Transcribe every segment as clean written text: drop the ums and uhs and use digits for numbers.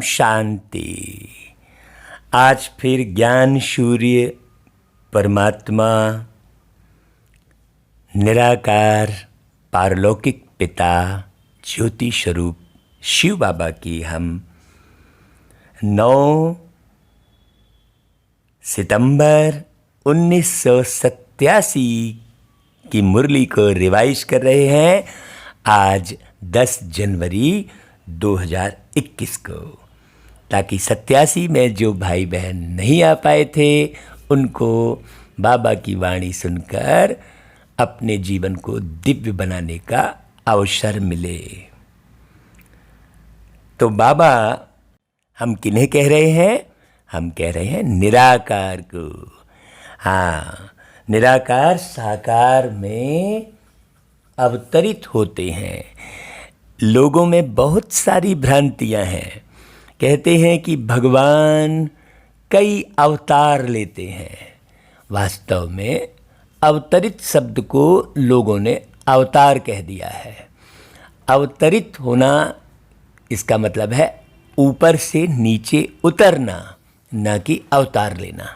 शांति। आज फिर ज्ञान सूर्य परमात्मा निराकार पारलौकिक पिता ज्योति स्वरूप शिव बाबा की हम 9 सितंबर 1987 की मुरली को रिवाइज कर रहे हैं। आज 10 जनवरी 2021 को, ताकि 87 में जो भाई बहन नहीं आ पाए थे उनको बाबा की वाणी सुनकर अपने जीवन को दिव्य बनाने का अवसर मिले। तो बाबा हम किन्हें कह रहे हैं? हम कह रहे हैं निराकार को। हाँ, निराकार साकार में अवतरित होते हैं। लोगों में बहुत सारी भ्रांतियां हैं। कहते हैं कि भगवान कई अवतार लेते हैं। वास्तव में अवतरित शब्द को लोगों ने अवतार कह दिया है। अवतरित होना इसका मतलब है ऊपर से नीचे उतरना, ना कि अवतार लेना।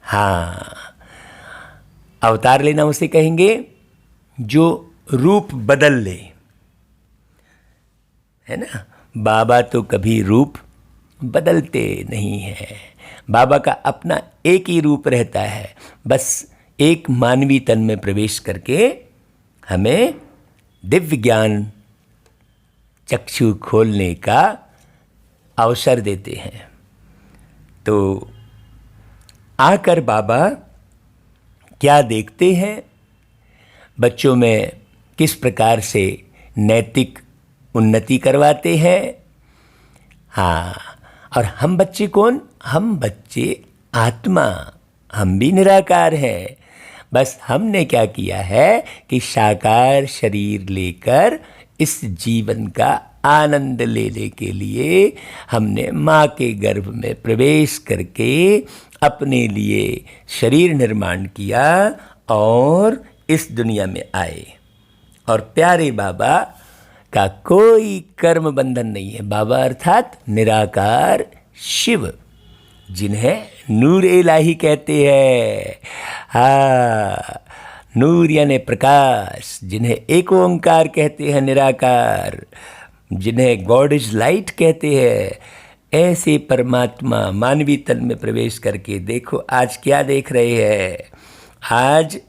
हाँ, अवतार लेना उसे कहेंगे जो रूप बदल ले, है ना। बाबा तो कभी रूप बदलते नहीं हैं। बाबा का अपना एक ही रूप रहता है, बस एक मानवीय तन में प्रवेश करके हमें दिव्य ज्ञान चक्षु खोलने का अवसर देते हैं। तो आकर बाबा क्या देखते हैं? बच्चों में किस प्रकार से नैतिक उन्नति करवाते हैं। हाँ, और हम बच्चे कौन? हम बच्चे आत्मा, हम भी निराकार हैं। बस हमने क्या किया है कि साकार शरीर लेकर इस जीवन का आनंद लेने के लिए हमने माँ के गर्भ में प्रवेश करके अपने लिए शरीर निर्माण किया और इस दुनिया में आए। और प्यारे बाबा का कोई कर्म बंधन नहीं है। बाबा अर्थात निराकार शिव, जिन्हें नूर इलाही कहते हैं। हाँ, नूर यानी प्रकाश, जिन्हें एक ओंकार कहते हैं निराकार, जिन्हें गॉड इज लाइट कहते हैं। ऐसे परमात्मा मानवीय तन में प्रवेश करके देखो आज क्या देख रहे हैं। आज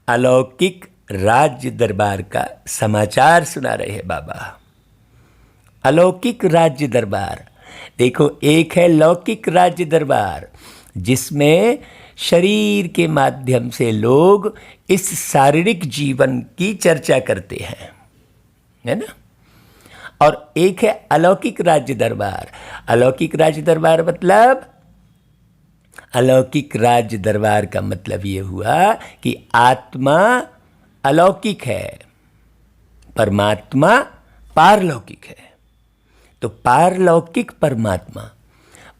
अलौकिक राज्य दरबार का समाचार सुना रहे हैं बाबा। अलौकिक राज्य दरबार देखो, एक है लौकिक राज्य दरबार जिसमें शरीर के माध्यम से लोग इस शारीरिक जीवन की चर्चा करते हैं, है ना। और एक है अलौकिक राज्य दरबार। अलौकिक राज्य दरबार मतलब, अलौकिक राज्य दरबार का मतलब ये हुआ कि आत्मा अलौकिक है, परमात्मा पारलौकिक है। तो पारलौकिक परमात्मा,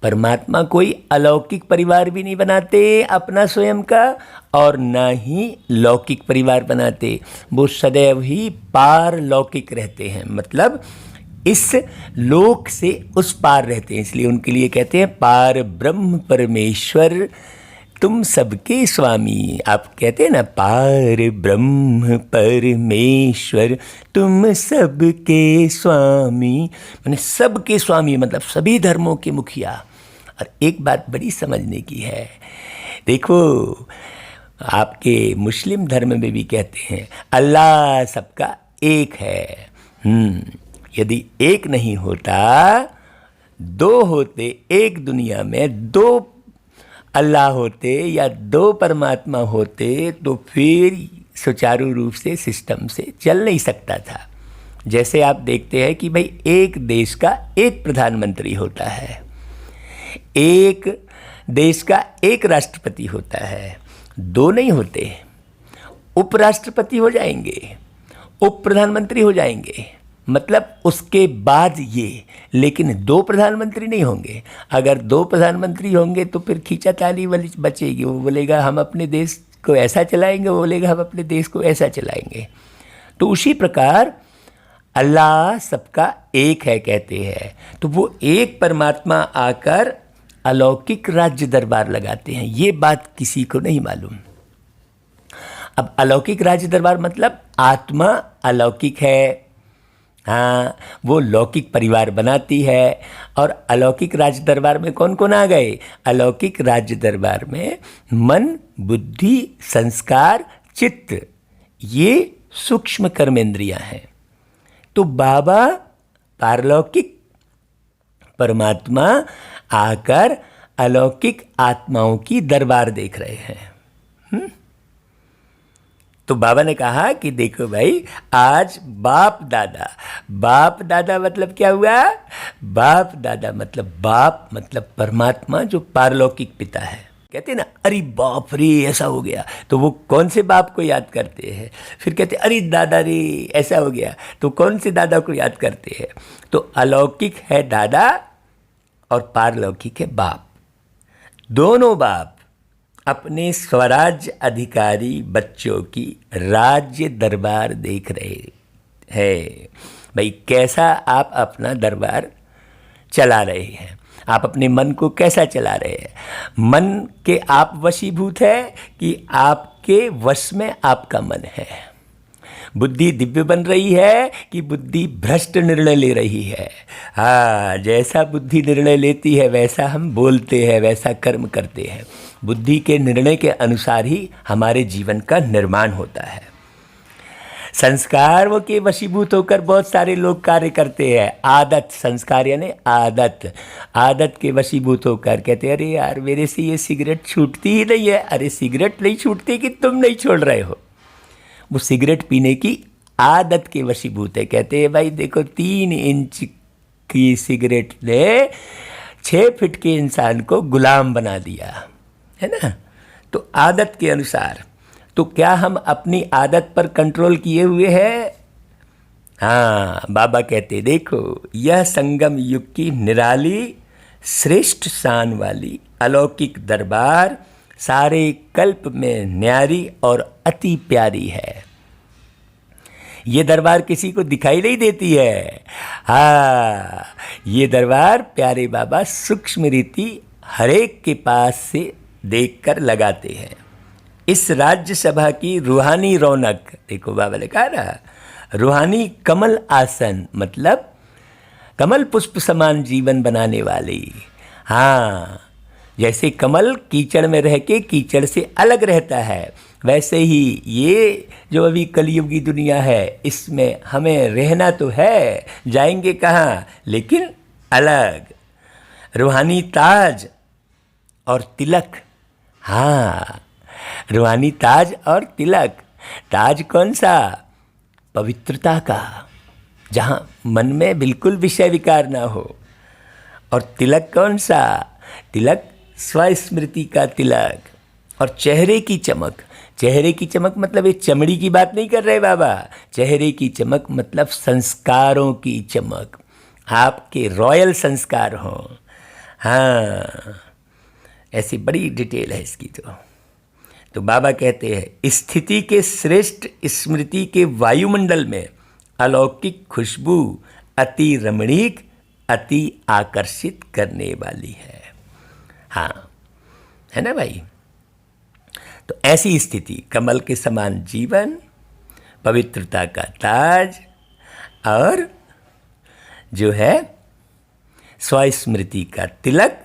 परमात्मा कोई अलौकिक परिवार भी नहीं बनाते अपना स्वयं का, और ना ही लौकिक परिवार बनाते। वो सदैव ही पारलौकिक रहते हैं, मतलब इस लोक से उस पार रहते हैं। इसलिए उनके लिए कहते हैं पार ब्रह्म परमेश्वर तुम सबके स्वामी। आप कहते हैं ना, पार ब्रह्म परमेश्वर तुम सबके स्वामी, माने सबके स्वामी मतलब सभी धर्मों के मुखिया। और एक बात बड़ी समझने की है, देखो आपके मुस्लिम धर्म में भी कहते हैं अल्लाह सबका एक है। यदि एक नहीं होता, 2 होते, एक दुनिया में 2 अल्लाह होते या 2 परमात्मा होते तो फिर सुचारू रूप से सिस्टम से चल नहीं सकता था। जैसे आप देखते हैं कि भाई एक देश का एक प्रधानमंत्री होता है, एक देश का एक राष्ट्रपति होता है, 2 नहीं होते। उपराष्ट्रपति हो जाएंगे, उप प्रधानमंत्री हो जाएंगे, मतलब उसके बाद ये, लेकिन 2 प्रधानमंत्री नहीं होंगे। अगर 2 प्रधानमंत्री होंगे तो फिर खींचातानी बचेगी। वो बोलेगा हम अपने देश को ऐसा चलाएंगे, वो बोलेगा हम अपने देश को ऐसा चलाएंगे। तो उसी प्रकार अल्लाह सबका एक है कहते हैं, तो वो एक परमात्मा आकर अलौकिक राज्य दरबार लगाते हैं। ये बात किसी को नहीं मालूम। अब अलौकिक राज्य दरबार मतलब आत्मा अलौकिक है, हाँ, वो लौकिक परिवार बनाती है। और अलौकिक राज्य दरबार में कौन कौन आ गए? अलौकिक राज्य दरबार में मन, बुद्धि, संस्कार, चित्त, ये सूक्ष्म कर्मेंद्रियां हैं। तो बाबा पारलौकिक परमात्मा आकर अलौकिक आत्माओं की दरबार देख रहे हैं। तो बाबा ने कहा कि देखो भाई, आज बाप दादा मतलब क्या हुआ? बाप दादा मतलब बाप मतलब परमात्मा जो पारलौकिक पिता है। कहते हैं ना, अरे बाप रे ऐसा हो गया, तो वो कौन से बाप को याद करते हैं? फिर कहते अरे दादा रे ऐसा हो गया, तो कौन से दादा को याद करते हैं? तो अलौकिक है दादा और पारलौकिक है बाप। दोनों बाप अपने स्वराज्य अधिकारी बच्चों की राज्य दरबार देख रहे हैं। भाई कैसा आप अपना दरबार चला रहे हैं, आप अपने मन को कैसा चला रहे हैं? मन के आप वशीभूत है कि आपके वश में आपका मन है? बुद्धि दिव्य बन रही है कि बुद्धि भ्रष्ट निर्णय ले रही है? हाँ, जैसा बुद्धि निर्णय लेती है वैसा हम बोलते हैं, वैसा कर्म करते हैं। बुद्धि के निर्णय के अनुसार ही हमारे जीवन का निर्माण होता है। संस्कारों के वशीभूत होकर बहुत सारे लोग कार्य करते हैं। आदत, संस्कार यानी आदत के वशीभूत होकर कहते हैं अरे यार मेरे से ये सिगरेट छूटती ही नहीं है। अरे सिगरेट नहीं छूटती कि तुम नहीं छोड़ रहे हो, वो सिगरेट पीने की आदत के वशीभूत है। कहते हैं भाई देखो 3 इंच की सिगरेट ने 6 फीट के इंसान को गुलाम बना दिया है ना। तो आदत के अनुसार, तो क्या हम अपनी आदत पर कंट्रोल किए हुए हैं? हाँ, बाबा कहते देखो यह संगम युग की निराली श्रेष्ठ शान वाली अलौकिक दरबार सारे कल्प में न्यारी और अति प्यारी है। ये दरबार किसी को दिखाई नहीं देती है। हाँ, ये दरबार प्यारे बाबा सूक्ष्म रीति हरेक के पास से देखकर लगाते हैं। इस राज्यसभा की रूहानी रौनक देखो, बाबा ने कहा ना, रूहानी कमल आसन मतलब कमल पुष्प समान जीवन बनाने वाली। हाँ, जैसे कमल कीचड़ में रह के कीचड़ से अलग रहता है, वैसे ही ये जो अभी कलयुगी दुनिया है इसमें हमें रहना तो है, जाएंगे कहाँ, लेकिन अलग। रूहानी ताज और तिलक, हाँ, रूहानी ताज और तिलक। ताज कौन सा? पवित्रता का, जहाँ मन में बिल्कुल विषय विकार ना हो। और तिलक कौन सा? तिलक स्वस्मृति का तिलक। और चेहरे की चमक, चेहरे की चमक मतलब ये चमड़ी की बात नहीं कर रहे बाबा। चेहरे की चमक मतलब संस्कारों की चमक, आपके रॉयल संस्कार हों। हाँ, ऐसी बड़ी डिटेल है इसकी। तो बाबा कहते हैं स्थिति के श्रेष्ठ स्मृति के वायुमंडल में अलौकिक खुशबू अति रमणीक, अति आकर्षित करने वाली है। हाँ, है ना भाई। तो ऐसी स्थिति, कमल के समान जीवन, पवित्रता का ताज और जो है स्वस्मृति का तिलक,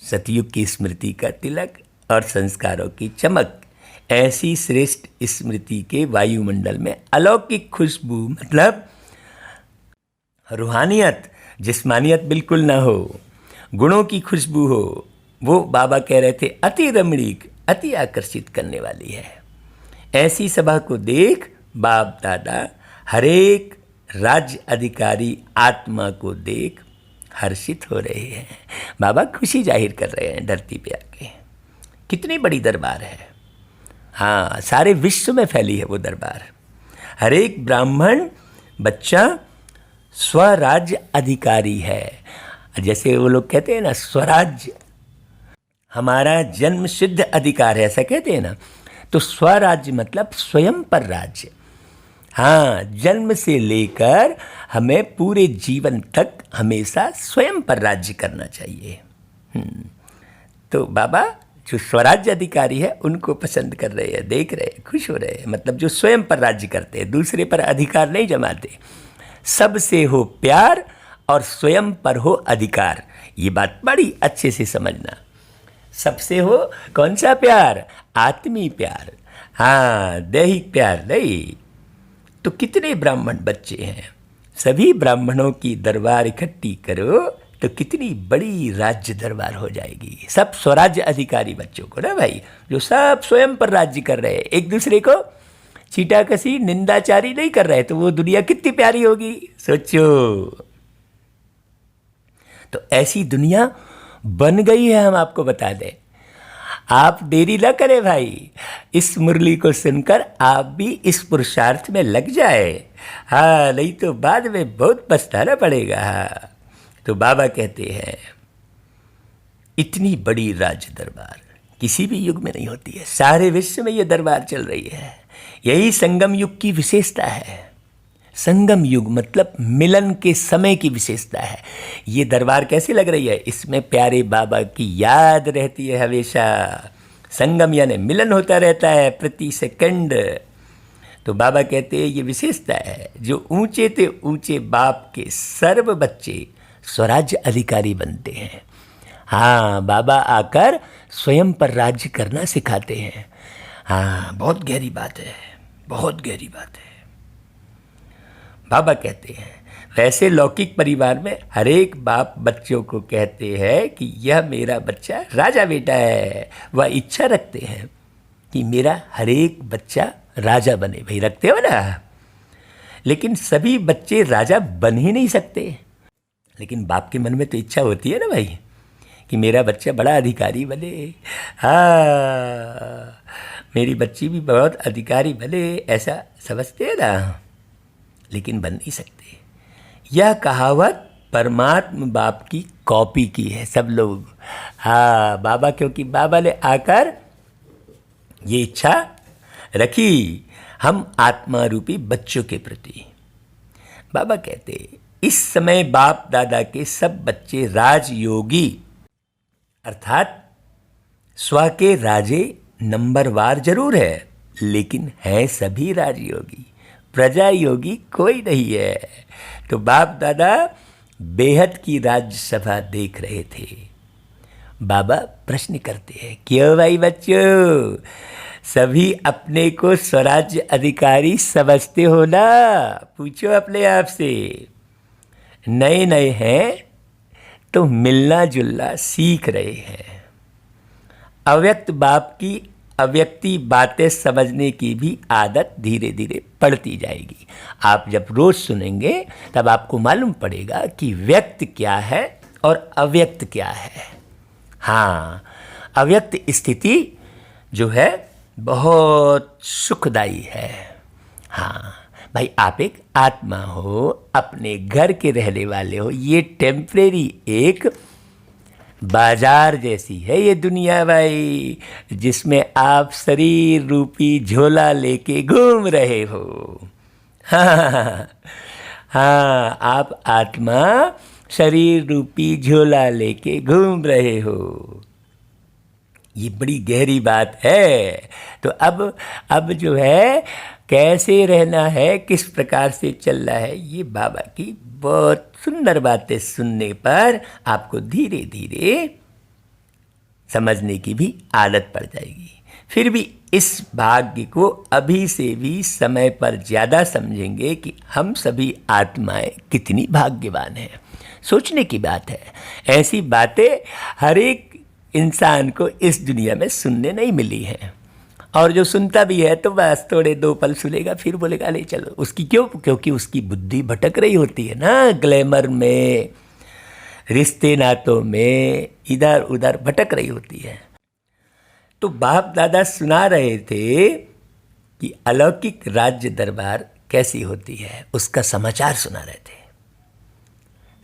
सतयुग की स्मृति का तिलक और संस्कारों की चमक, ऐसी श्रेष्ठ स्मृति के वायुमंडल में अलौकिक खुशबू मतलब रूहानियत, जिस्मानियत बिल्कुल ना हो, गुणों की खुशबू हो, वो बाबा कह रहे थे अति रमणीक, अति आकर्षित करने वाली है। ऐसी सभा को देख बाप दादा हरेक राज्य अधिकारी आत्मा को देख हर्षित हो रहे हैं। बाबा खुशी जाहिर कर रहे हैं धरती पे आके। कितनी बड़ी दरबार है। हाँ, सारे विश्व में फैली है वो दरबार। हर एक ब्राह्मण बच्चा स्वराज्य अधिकारी है। जैसे वो लोग कहते हैं ना, स्वराज्य हमारा जन्म सिद्ध अधिकार है, ऐसा कहते हैं ना। तो स्वराज्य मतलब स्वयं पर राज्य। हाँ, जन्म से लेकर हमें पूरे जीवन तक हमेशा स्वयं पर राज्य करना चाहिए। तो बाबा जो स्वराज्य अधिकारी है उनको पसंद कर रहे हैं, देख रहे हैं, खुश हो रहे हैं। मतलब जो स्वयं पर राज्य करते हैं, दूसरे पर अधिकार नहीं जमाते। सबसे हो प्यार और स्वयं पर हो अधिकार। ये बात बड़ी अच्छे से समझना। सबसे हो कौन सा प्यार? आत्मीय प्यार। हाँ, दैहिक प्यार नहीं। तो कितने ब्राह्मण बच्चे हैं, सभी ब्राह्मणों की दरबार इकट्ठी करो तो कितनी बड़ी राज्य दरबार हो जाएगी। सब स्वराज्य अधिकारी बच्चों को ना भाई, जो सब स्वयं पर राज्य कर रहे हैं, एक दूसरे को चीटाकसी निंदाचारी नहीं कर रहे, तो वो दुनिया कितनी प्यारी होगी, सोचो। तो ऐसी दुनिया बन गई है, हम आपको बता दें। आप देरी न करें भाई, इस मुरली को सुनकर आप भी इस पुरुषार्थ में लग जाए। हाँ, नहीं तो बाद में बहुत पछताना पड़ेगा। तो बाबा कहते हैं इतनी बड़ी राज दरबार किसी भी युग में नहीं होती है, सारे विश्व में ये दरबार चल रही है। यही संगम युग की विशेषता है। संगम युग मतलब मिलन के समय की विशेषता है। ये दरबार कैसी लग रही है? इसमें प्यारे बाबा की याद रहती है हमेशा। संगम यानी मिलन होता रहता है प्रति सेकंड। तो बाबा कहते हैं ये विशेषता है। जो ऊंचे से ऊंचे बाप के सर्व बच्चे स्वराज्य अधिकारी बनते हैं। हाँ, बाबा आकर स्वयं पर राज्य करना सिखाते हैं। हाँ, बहुत गहरी बात है, बहुत गहरी बात है। बाबा कहते हैं वैसे लौकिक परिवार में हर एक बाप बच्चों को कहते हैं कि यह मेरा बच्चा राजा बेटा है। वह इच्छा रखते हैं कि मेरा हर एक बच्चा राजा बने। भाई रखते हो ना। लेकिन सभी बच्चे राजा बन ही नहीं सकते। लेकिन बाप के मन में तो इच्छा होती है ना भाई कि मेरा बच्चा बड़ा अधिकारी बने। हाँ, मेरी बच्ची भी बहुत अधिकारी बने, ऐसा समझते हैं ना। लेकिन बन नहीं सकते। यह कहावत परमात्मा बाप की कॉपी की है सब लोग। हाँ, बाबा, क्योंकि बाबा ने आकर ये इच्छा रखी हम आत्मा रूपी बच्चों के प्रति। बाबा कहते इस समय बाप दादा के सब बच्चे राजयोगी अर्थात स्व के राजे नंबरवार जरूर है, लेकिन हैं सभी राजयोगी। प्रजा योगी कोई नहीं है। तो बाप दादा बेहद की राज्यसभा देख रहे थे। बाबा प्रश्न करते हैं क्यों भाई बच्चों, सभी अपने को स्वराज्य अधिकारी समझते हो ना? पूछो अपने आप से। नए नए हैं तो मिलना जुलना सीख रहे हैं। अव्यक्त बाप की अव्यक्ति बातें समझने की भी आदत धीरे धीरे पड़ती जाएगी। आप जब रोज सुनेंगे तब आपको मालूम पड़ेगा कि व्यक्त क्या है और अव्यक्त क्या है। हाँ, अव्यक्त स्थिति जो है बहुत सुखदायी है। हाँ भाई, आप एक आत्मा हो, अपने घर के रहने वाले हो। ये टेम्परेरी एक बाजार जैसी है ये दुनिया भाई, जिसमें आप शरीर रूपी झोला लेके घूम रहे हो। हाँ हाँ, आप आत्मा शरीर रूपी झोला लेके घूम रहे हो। ये बड़ी गहरी बात है। तो अब जो है कैसे रहना है, किस प्रकार से चलना है, ये बाबा की बहुत सुंदर बातें सुनने पर आपको धीरे धीरे समझने की भी आदत पड़ जाएगी। फिर भी इस भाग्य को अभी से भी समय पर ज़्यादा समझेंगे कि हम सभी आत्माएं कितनी भाग्यवान हैं। सोचने की बात है। ऐसी बातें हर एक इंसान को इस दुनिया में सुनने नहीं मिली हैं। और जो सुनता भी है तो बस थोड़े दो पल सुनेगा, फिर बोलेगा ले चलो। उसकी क्यों? क्योंकि उसकी बुद्धि भटक रही होती है ना, ग्लैमर में, रिश्ते नातों में, इधर उधर भटक रही होती है। तो बाप दादा सुना रहे थे कि अलौकिक राज्य दरबार कैसी होती है, उसका समाचार सुना रहे थे।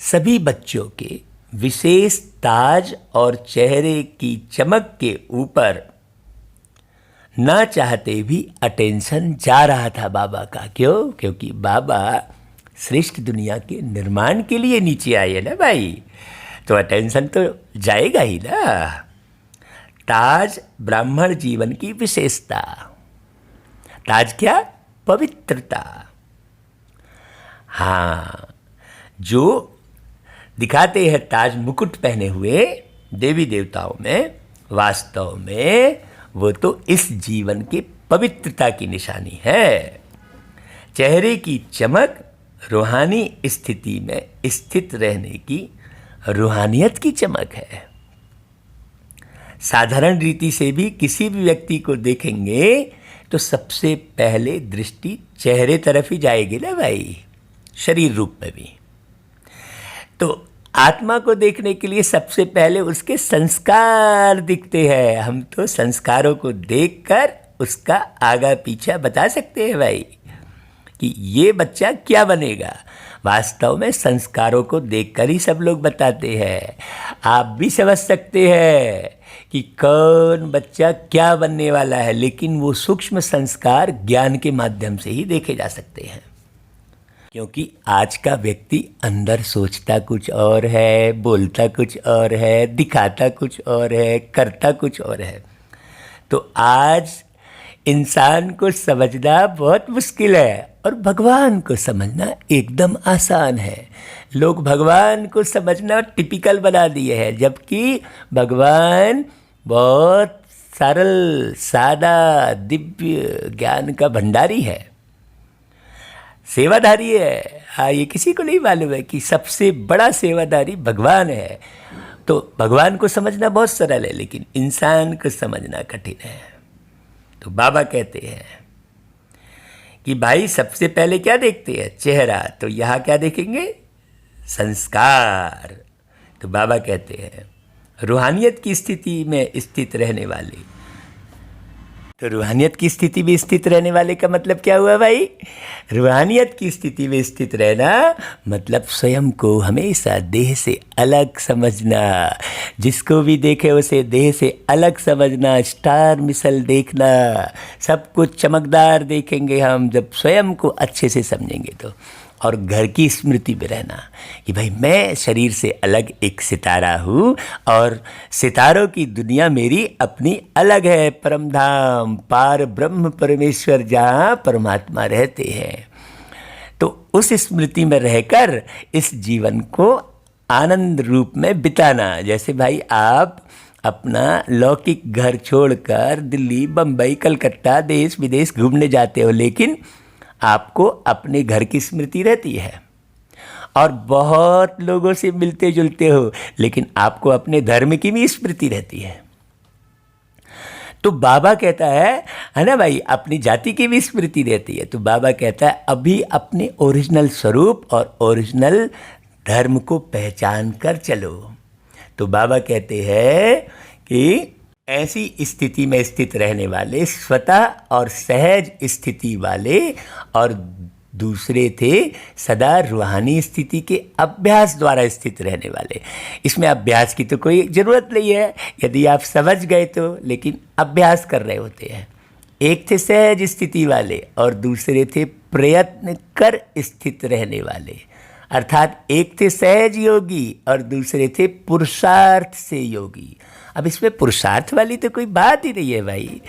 सभी बच्चों के विशेष ताज और चेहरे की चमक के ऊपर ना चाहते भी अटेंशन जा रहा था बाबा का। क्यों? क्योंकि बाबा श्रेष्ठ दुनिया के निर्माण के लिए नीचे आए ना भाई, तो अटेंशन तो जाएगा ही ना। ताज ब्राह्मण जीवन की विशेषता। ताज क्या? पवित्रता। हाँ, जो दिखाते हैं ताज मुकुट पहने हुए देवी देवताओं में, वास्तव में वो तो इस जीवन की पवित्रता की निशानी है। चेहरे की चमक रूहानी स्थिति में स्थित रहने की रूहानियत की चमक है। साधारण रीति से भी किसी भी व्यक्ति को देखेंगे तो सबसे पहले दृष्टि चेहरे तरफ ही जाएगी ना भाई, शरीर रूप में भी। तो आत्मा को देखने के लिए सबसे पहले उसके संस्कार दिखते हैं। हम तो संस्कारों को देखकर उसका आगा पीछा बता सकते हैं भाई कि ये बच्चा क्या बनेगा। वास्तव में संस्कारों को देखकर ही सब लोग बताते हैं। आप भी समझ सकते हैं कि कौन बच्चा क्या बनने वाला है, लेकिन वो सूक्ष्म संस्कार ज्ञान के माध्यम से ही देखे जा सकते हैं। क्योंकि आज का व्यक्ति अंदर सोचता कुछ और है, बोलता कुछ और है, दिखाता कुछ और है, करता कुछ और है। तो आज इंसान को समझना बहुत मुश्किल है और भगवान को समझना एकदम आसान है। लोग भगवान को समझना टिपिकल बना दिए हैं, जबकि भगवान बहुत सरल, सादा, दिव्य ज्ञान का भंडारी है, सेवाधारी है। हाँ, ये किसी को नहीं मालूम है कि सबसे बड़ा सेवाधारी भगवान है। तो भगवान को समझना बहुत सरल है, लेकिन इंसान को समझना कठिन है। तो बाबा कहते हैं कि भाई सबसे पहले क्या देखते हैं? चेहरा। तो यहाँ क्या देखेंगे? संस्कार। तो बाबा कहते हैं रूहानियत की स्थिति में स्थित रहने वाले। तो रूहानियत की स्थिति में स्थित रहने वाले का मतलब क्या हुआ भाई? रूहानियत की स्थिति में स्थित रहना मतलब स्वयं को हमेशा देह से अलग समझना। जिसको भी देखे उसे देह से अलग समझना, स्टार मिसल देखना। सब कुछ चमकदार देखेंगे हम जब स्वयं को अच्छे से समझेंगे तो। और घर की स्मृति में रहना कि भाई मैं शरीर से अलग एक सितारा हूँ और सितारों की दुनिया मेरी अपनी अलग है। परम धाम, पार ब्रह्म परमेश्वर जहाँ परमात्मा रहते हैं। तो उस स्मृति में रहकर इस जीवन को आनंद रूप में बिताना। जैसे भाई आप अपना लौकिक घर छोड़कर दिल्ली, बम्बई, कलकत्ता, देश विदेश घूमने जाते हो, लेकिन आपको अपने घर की स्मृति रहती है और बहुत लोगों से मिलते जुलते हो, लेकिन आपको अपने धर्म की भी स्मृति रहती है। तो बाबा कहता है ना भाई, अपनी जाति की भी स्मृति रहती है। तो बाबा कहता है अभी अपने ओरिजिनल स्वरूप और ओरिजिनल धर्म को पहचान कर चलो। तो बाबा कहते हैं कि ऐसी स्थिति में स्थित रहने वाले स्वतः और सहज स्थिति वाले, और दूसरे थे सदा रूहानी स्थिति के अभ्यास द्वारा स्थित रहने वाले। इसमें अभ्यास की तो कोई ज़रूरत नहीं है यदि आप समझ गए तो, लेकिन अभ्यास कर रहे होते हैं। एक थे सहज स्थिति वाले और दूसरे थे प्रयत्न कर स्थित रहने वाले। अर्थात एक थे सहज योगी और दूसरे थे पुरुषार्थ से योगी। अब इसमें पुरुषार्थ वाली तो कोई बात ही नहीं है भाई।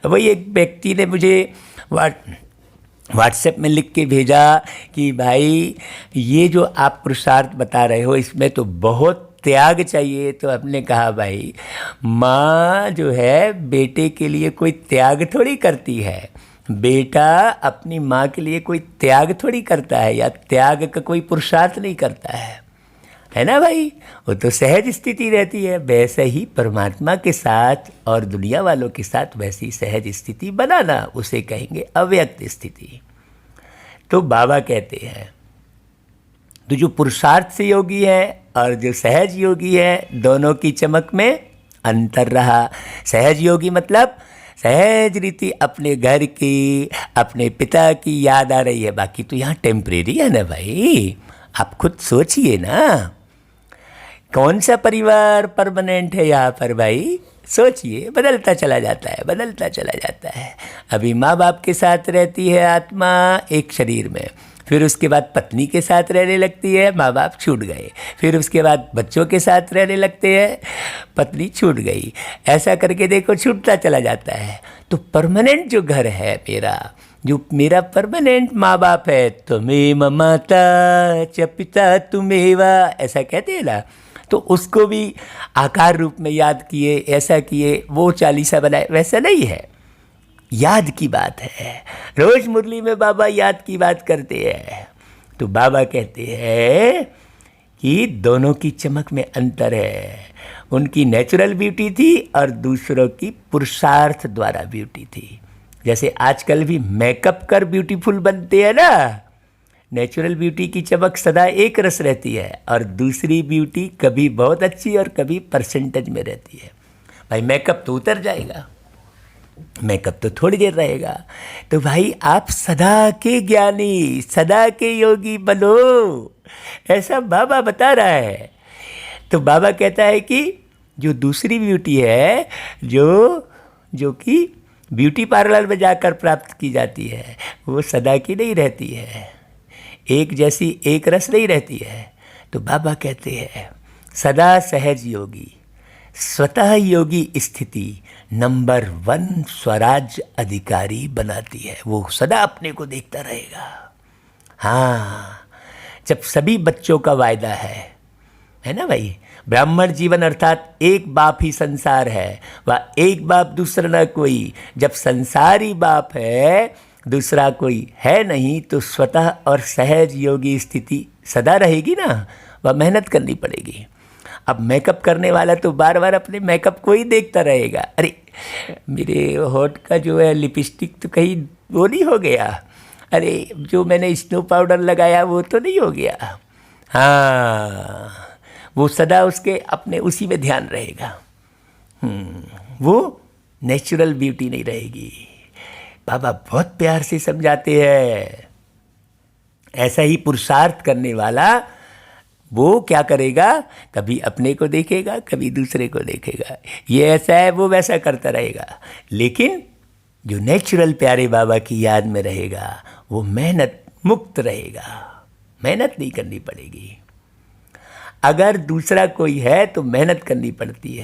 वही एक व्यक्ति ने मुझे व्हाट्सएप में लिख के भेजा कि भाई ये जो आप पुरुषार्थ बता रहे हो इसमें तो बहुत त्याग चाहिए। तो हमने कहा भाई माँ जो है बेटे के लिए कोई त्याग थोड़ी करती है, बेटा अपनी माँ के लिए कोई त्याग थोड़ी करता है, या त्याग का कोई पुरुषार्थ नहीं करता है ना भाई। वो तो सहज स्थिति रहती है। वैसे ही परमात्मा के साथ और दुनिया वालों के साथ वैसी सहज स्थिति बनाना, उसे कहेंगे अव्यक्त स्थिति। तो बाबा कहते हैं तो जो पुरुषार्थ से योगी है और जो सहज योगी है, दोनों की चमक में अंतर रहा। सहज योगी मतलब सहज रीति अपने घर की, अपने पिता की याद आ रही है। बाकी तो यहाँ टेम्परेरी है ना भाई, आप खुद सोचिए ना, कौन सा परिवार परमानेंट है यहाँ पर भाई? सोचिए, बदलता चला जाता है, बदलता चला जाता है। अभी माँ बाप के साथ रहती है आत्मा एक शरीर में, फिर उसके बाद पत्नी के साथ रहने लगती है, माँ बाप छूट गए, फिर उसके बाद बच्चों के साथ रहने लगते हैं, पत्नी छूट गई। ऐसा करके देखो छूटता चला जाता है। तो परमानेंट जो घर है मेरा, जो मेरा परमानेंट माँ बाप है, त्वमेव माता च पिता त्वमेव, ऐसा कहते हैं ना, तो उसको भी आकार रूप में याद किए, ऐसा किए, वो चालीसा बनाए, वैसा नहीं है, याद की बात है। रोज मुरली में बाबा याद की बात करते हैं, तो बाबा कहते हैं कि दोनों की चमक में अंतर है। उनकी नेचुरल ब्यूटी थी और दूसरों की पुरुषार्थ द्वारा ब्यूटी थी। जैसे आजकल भी मेकअप कर ब्यूटीफुल बनते हैं ना, नेचुरल ब्यूटी की चमक सदा एक रस रहती है, और दूसरी ब्यूटी कभी बहुत अच्छी और कभी परसेंटेज में रहती है। भाई मेकअप तो उतर जाएगा, मेकअप तो थोड़ी देर रहेगा। तो भाई आप सदा के ज्ञानी, सदा के योगी बनो, ऐसा बाबा बता रहा है। तो बाबा कहता है कि जो दूसरी ब्यूटी है, जो कि ब्यूटी पार्लर में जाकर प्राप्त की जाती है, वो सदा की नहीं रहती है, एक जैसी एक रस नहीं रहती है। तो बाबा कहते हैं सदा सहज योगी, स्वतः योगी स्थिति नंबर 1 स्वराज्य अधिकारी बनाती है। वो सदा अपने को देखता रहेगा। हाँ, जब सभी बच्चों का वायदा है ना भाई, ब्राह्मण जीवन अर्थात एक बाप ही संसार है, वह एक बाप दूसरा न कोई। जब संसारी बाप है, दूसरा कोई है नहीं, तो स्वतः और सहज योगी स्थिति सदा रहेगी ना, वह मेहनत करनी पड़ेगी। अब मेकअप करने वाला तो बार बार अपने मेकअप को ही देखता रहेगा, अरे मेरे होठ का जो है लिपस्टिक तो कहीं वो नहीं हो गया, अरे जो मैंने स्नो पाउडर लगाया वो तो नहीं हो गया। हाँ, वो सदा उसके अपने उसी में ध्यान रहेगा। वो नेचुरल ब्यूटी नहीं रहेगी। बाबा बहुत प्यार से समझाते हैं। ऐसा ही पुरुषार्थ करने वाला वो क्या करेगा, कभी अपने को देखेगा, कभी दूसरे को देखेगा, ये ऐसा है वो वैसा करता रहेगा। लेकिन जो नेचुरल प्यारे बाबा की याद में रहेगा, वो मेहनत मुक्त रहेगा, मेहनत नहीं करनी पड़ेगी। अगर दूसरा कोई है तो मेहनत करनी पड़ती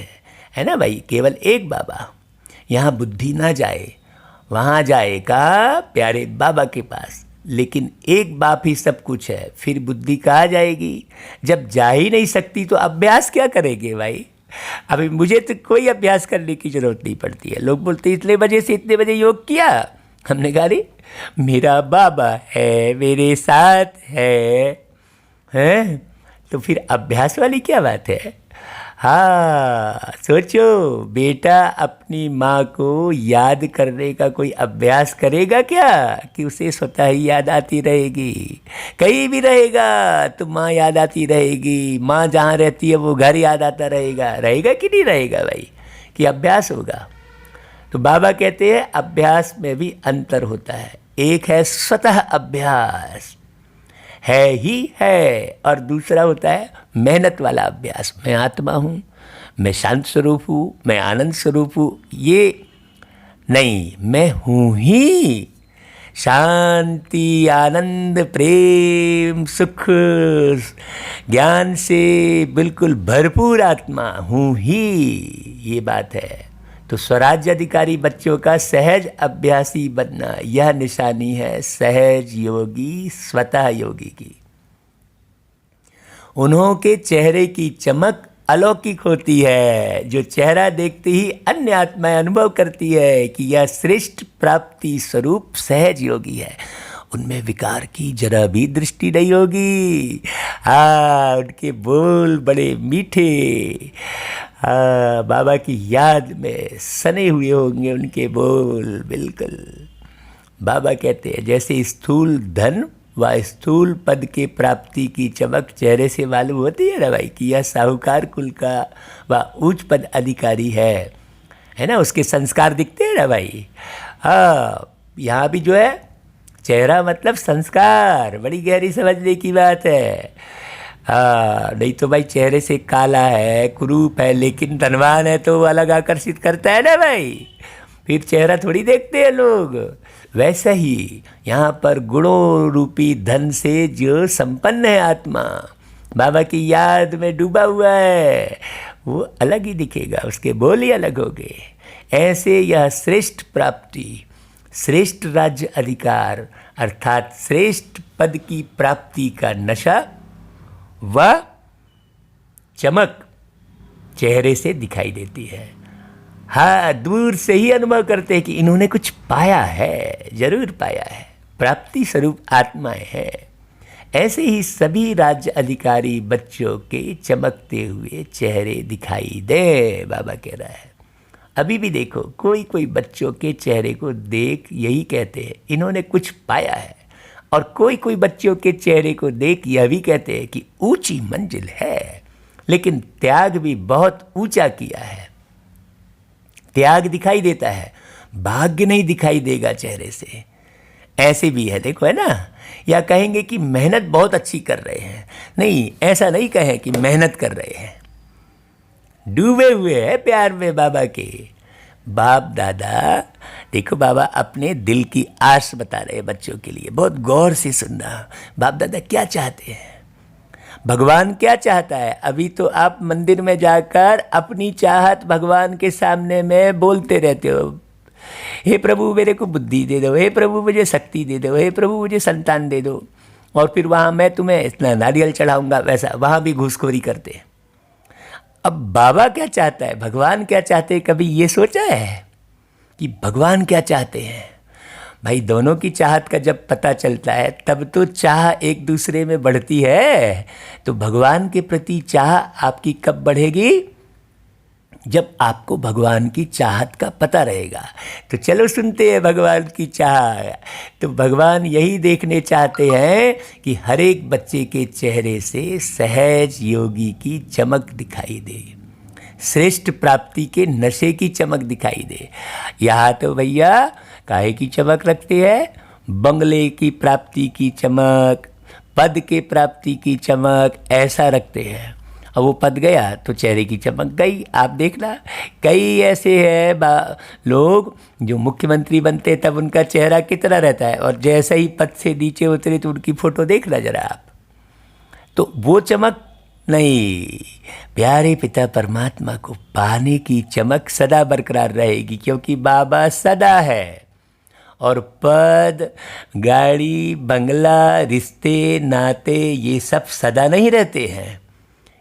है ना भाई। केवल एक बाबा, यहाँ बुद्धि ना जाए, वहाँ जाएगा प्यारे बाबा के पास। लेकिन एक बाप ही सब कुछ है, फिर बुद्धि कहाँ जाएगी? जब जा ही नहीं सकती तो अभ्यास क्या करेंगे भाई? अभी मुझे तो कोई अभ्यास करने की ज़रूरत नहीं पड़ती है। लोग बोलते इतने बजे से इतने बजे योग किया, हमने कहा रे मेरा बाबा है, मेरे साथ है तो फिर अभ्यास वाली क्या बात है? हाँ, सोचो बेटा अपनी माँ को याद करने का कोई अभ्यास करेगा क्या कि उसे स्वतः ही याद आती रहेगी? कहीं भी रहेगा तो माँ याद आती रहेगी। माँ जहाँ रहती है वो घर याद आता रहेगा। रहेगा कि नहीं रहेगा भाई? कि अभ्यास होगा। तो बाबा कहते हैं अभ्यास में भी अंतर होता है। एक है स्वतः अभ्यास, है ही है, और दूसरा होता है मेहनत वाला अभ्यास। मैं आत्मा हूँ, मैं शांत स्वरूप हूँ, मैं आनंद स्वरूप हूँ, ये नहीं, मैं हूँ ही शांति, आनंद, प्रेम, सुख, ज्ञान से बिल्कुल भरपूर आत्मा हूँ ही, ये बात है। तो स्वराज्य अधिकारी बच्चों का सहज अभ्यासी बनना, यह निशानी है सहज योगी, स्वतः योगी की। उन्हों के चेहरे की चमक अलौकिक होती है, जो चेहरा देखते ही अन्य आत्माएं अनुभव करती है कि यह श्रेष्ठ प्राप्ति स्वरूप सहज योगी है। उनमें विकार की जरा भी दृष्टि नहीं होगी। हाँ, उनके बोल बड़े मीठे, हाँ, बाबा की याद में सने हुए होंगे उनके बोल। बिल्कुल बाबा कहते हैं जैसे स्थूल धन व स्थूल पद के प्राप्ति की चमक चेहरे से मालूम होती है ना भाई कि यह साहूकार कुल का व उच्च पद अधिकारी है ना, उसके संस्कार दिखते हैं ना भाई। हाँ, यहाँ भी जो है चेहरा मतलब संस्कार, बड़ी गहरी समझने की बात है। हाँ, नहीं तो भाई चेहरे से काला है, कुरूप है, लेकिन धनवान है तो वो अलग आकर्षित करता है ना भाई, फिर चेहरा थोड़ी देखते हैं लोग। वैसा ही यहाँ पर गुणों रूपी धन से जो संपन्न है आत्मा, बाबा की याद में डूबा हुआ है, वो अलग ही दिखेगा, उसके बोल ही अलग होंगे। ऐसे यह श्रेष्ठ प्राप्ति, श्रेष्ठ राज्य अधिकार अर्थात श्रेष्ठ पद की प्राप्ति का नशा व चमक चेहरे से दिखाई देती है। हाँ, दूर से ही अनुभव करते हैं कि इन्होंने कुछ पाया है, जरूर पाया है, प्राप्ति स्वरूप आत्माएं हैं। ऐसे ही सभी राज्य अधिकारी बच्चों के चमकते हुए चेहरे दिखाई दे, बाबा कह रहा है। अभी भी देखो, कोई कोई बच्चों के चेहरे को देख यही कहते हैं इन्होंने कुछ पाया है, और कोई कोई बच्चों के चेहरे को देख यह भी कहते हैं कि ऊंची मंजिल है, लेकिन त्याग भी बहुत ऊंचा किया है। त्याग दिखाई देता है, भाग्य नहीं दिखाई देगा चेहरे से। ऐसे भी है, देखो, है ना। या कहेंगे कि मेहनत बहुत अच्छी कर रहे हैं, नहीं, ऐसा नहीं कहें कि मेहनत कर रहे हैं, डूबे हुए हैं प्यार में बाबा के। बाप दादा, देखो बाबा अपने दिल की आस बता रहे हैं बच्चों के लिए, बहुत गौर से सुनना। बाप दादा क्या चाहते हैं, भगवान क्या चाहता है। अभी तो आप मंदिर में जाकर अपनी चाहत भगवान के सामने में बोलते रहते हो, हे प्रभु मेरे को बुद्धि दे दो, हे प्रभु मुझे शक्ति दे दो, हे प्रभु मुझे संतान दे दो, और फिर वहाँ मैं तुम्हें इतना नारियल चढ़ाऊंगा, वैसा वहाँ भी घूसखोरी करते हैं। अब बाबा क्या चाहता है, भगवान क्या चाहते हैं, कभी ये सोचा है कि भगवान क्या चाहते हैं? भाई दोनों की चाहत का जब पता चलता है तब तो चाह एक दूसरे में बढ़ती है। तो भगवान के प्रति चाह आपकी कब बढ़ेगी? जब आपको भगवान की चाहत का पता रहेगा। तो चलो सुनते हैं भगवान की चाह। तो भगवान यही देखने चाहते हैं कि हर एक बच्चे के चेहरे से सहज योगी की चमक दिखाई दे, श्रेष्ठ प्राप्ति के नशे की चमक दिखाई दे। यहाँ तो भैया काहे की चमक रखते हैं? बंगले की प्राप्ति की चमक, पद के प्राप्ति की चमक, ऐसा रखते हैं। अब वो पद गया तो चेहरे की चमक गई। आप देखना, कई ऐसे हैं लोग जो मुख्यमंत्री बनते तब उनका चेहरा कितना रहता है, और जैसे ही पद से नीचे उतरे तो उनकी फ़ोटो देखना जरा आप, तो वो चमक नहीं। प्यारे पिता परमात्मा को पाने की चमक सदा बरकरार रहेगी, क्योंकि बाबा सदा है। और पद, गाड़ी, बंगला, रिश्ते, नाते, ये सब सदा नहीं रहते हैं,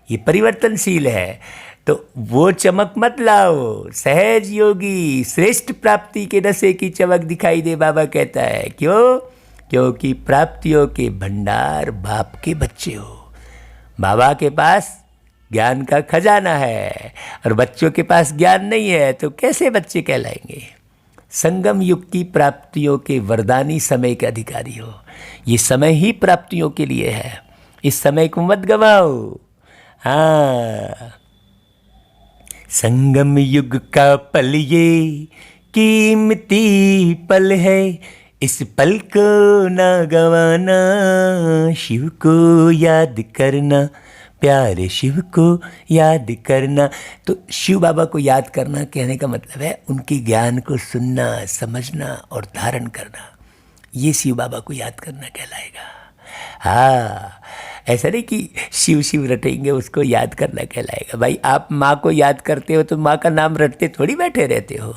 ये परिवर्तनशील है। तो वो चमक मत लाओ। सहज योगी श्रेष्ठ प्राप्ति के नशे की चमक दिखाई दे, बाबा कहता है। क्यों? क्योंकि प्राप्तियों के भंडार बाप के बच्चे हो। बाबा के पास ज्ञान का खजाना है और बच्चों के पास ज्ञान नहीं है, तो कैसे बच्चे कहलाएंगे? संगम युग की प्राप्तियों के वरदानी समय के अधिकारी हो। ये समय ही प्राप्तियों के लिए है, इस समय को मत गवाओ। हाँ, संगम युग का पल ये कीमती पल है, इस पल को ना गवाना, शिव को याद करना, प्यारे शिव को याद करना। तो शिव बाबा को याद करना कहने का मतलब है उनके ज्ञान को सुनना, समझना और धारण करना। ये शिव बाबा को याद करना कहलाएगा। हाँ, ऐसा नहीं कि शिव शिव रटेंगे उसको याद करना कहलाएगा। भाई आप माँ को याद करते हो तो माँ का नाम रटते थोड़ी बैठे रहते हो।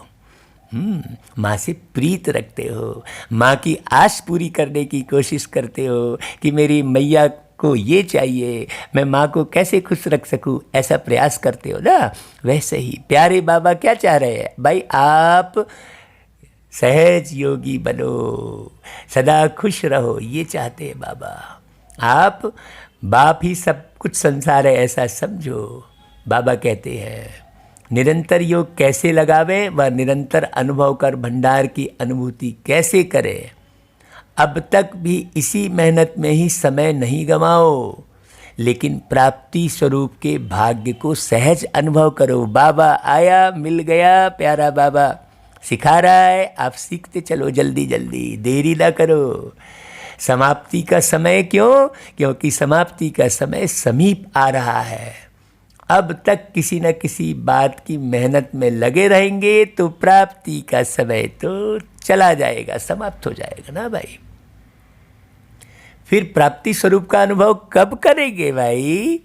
माँ से प्रीत रखते हो, माँ की आस पूरी करने की कोशिश करते हो कि मेरी मैया को ये चाहिए, मैं माँ को कैसे खुश रख सकूँ, ऐसा प्रयास करते हो ना। वैसे ही प्यारे बाबा क्या चाह रहे हैं? भाई आप सहज योगी बनो, सदा खुश रहो, ये चाहते हैं बाबा। आप बाप ही सब कुछ संसार है ऐसा समझो। बाबा कहते हैं निरंतर योग कैसे लगावें व निरंतर अनुभव कर भंडार की अनुभूति कैसे करें। अब तक भी इसी मेहनत में ही समय नहीं गंवाओ, लेकिन प्राप्ति स्वरूप के भाग्य को सहज अनुभव करो। बाबा आया, मिल गया, प्यारा बाबा सिखा रहा है, आप सीखते चलो जल्दी जल्दी, देरी ना करो। समाप्ति का समय क्यों? क्योंकि समाप्ति का समय समीप आ रहा है। अब तक किसी न किसी बात की मेहनत में लगे रहेंगे तो प्राप्ति का समय तो चला जाएगा, समाप्त हो जाएगा ना भाई। फिर प्राप्ति स्वरूप का अनुभव कब करेंगे भाई?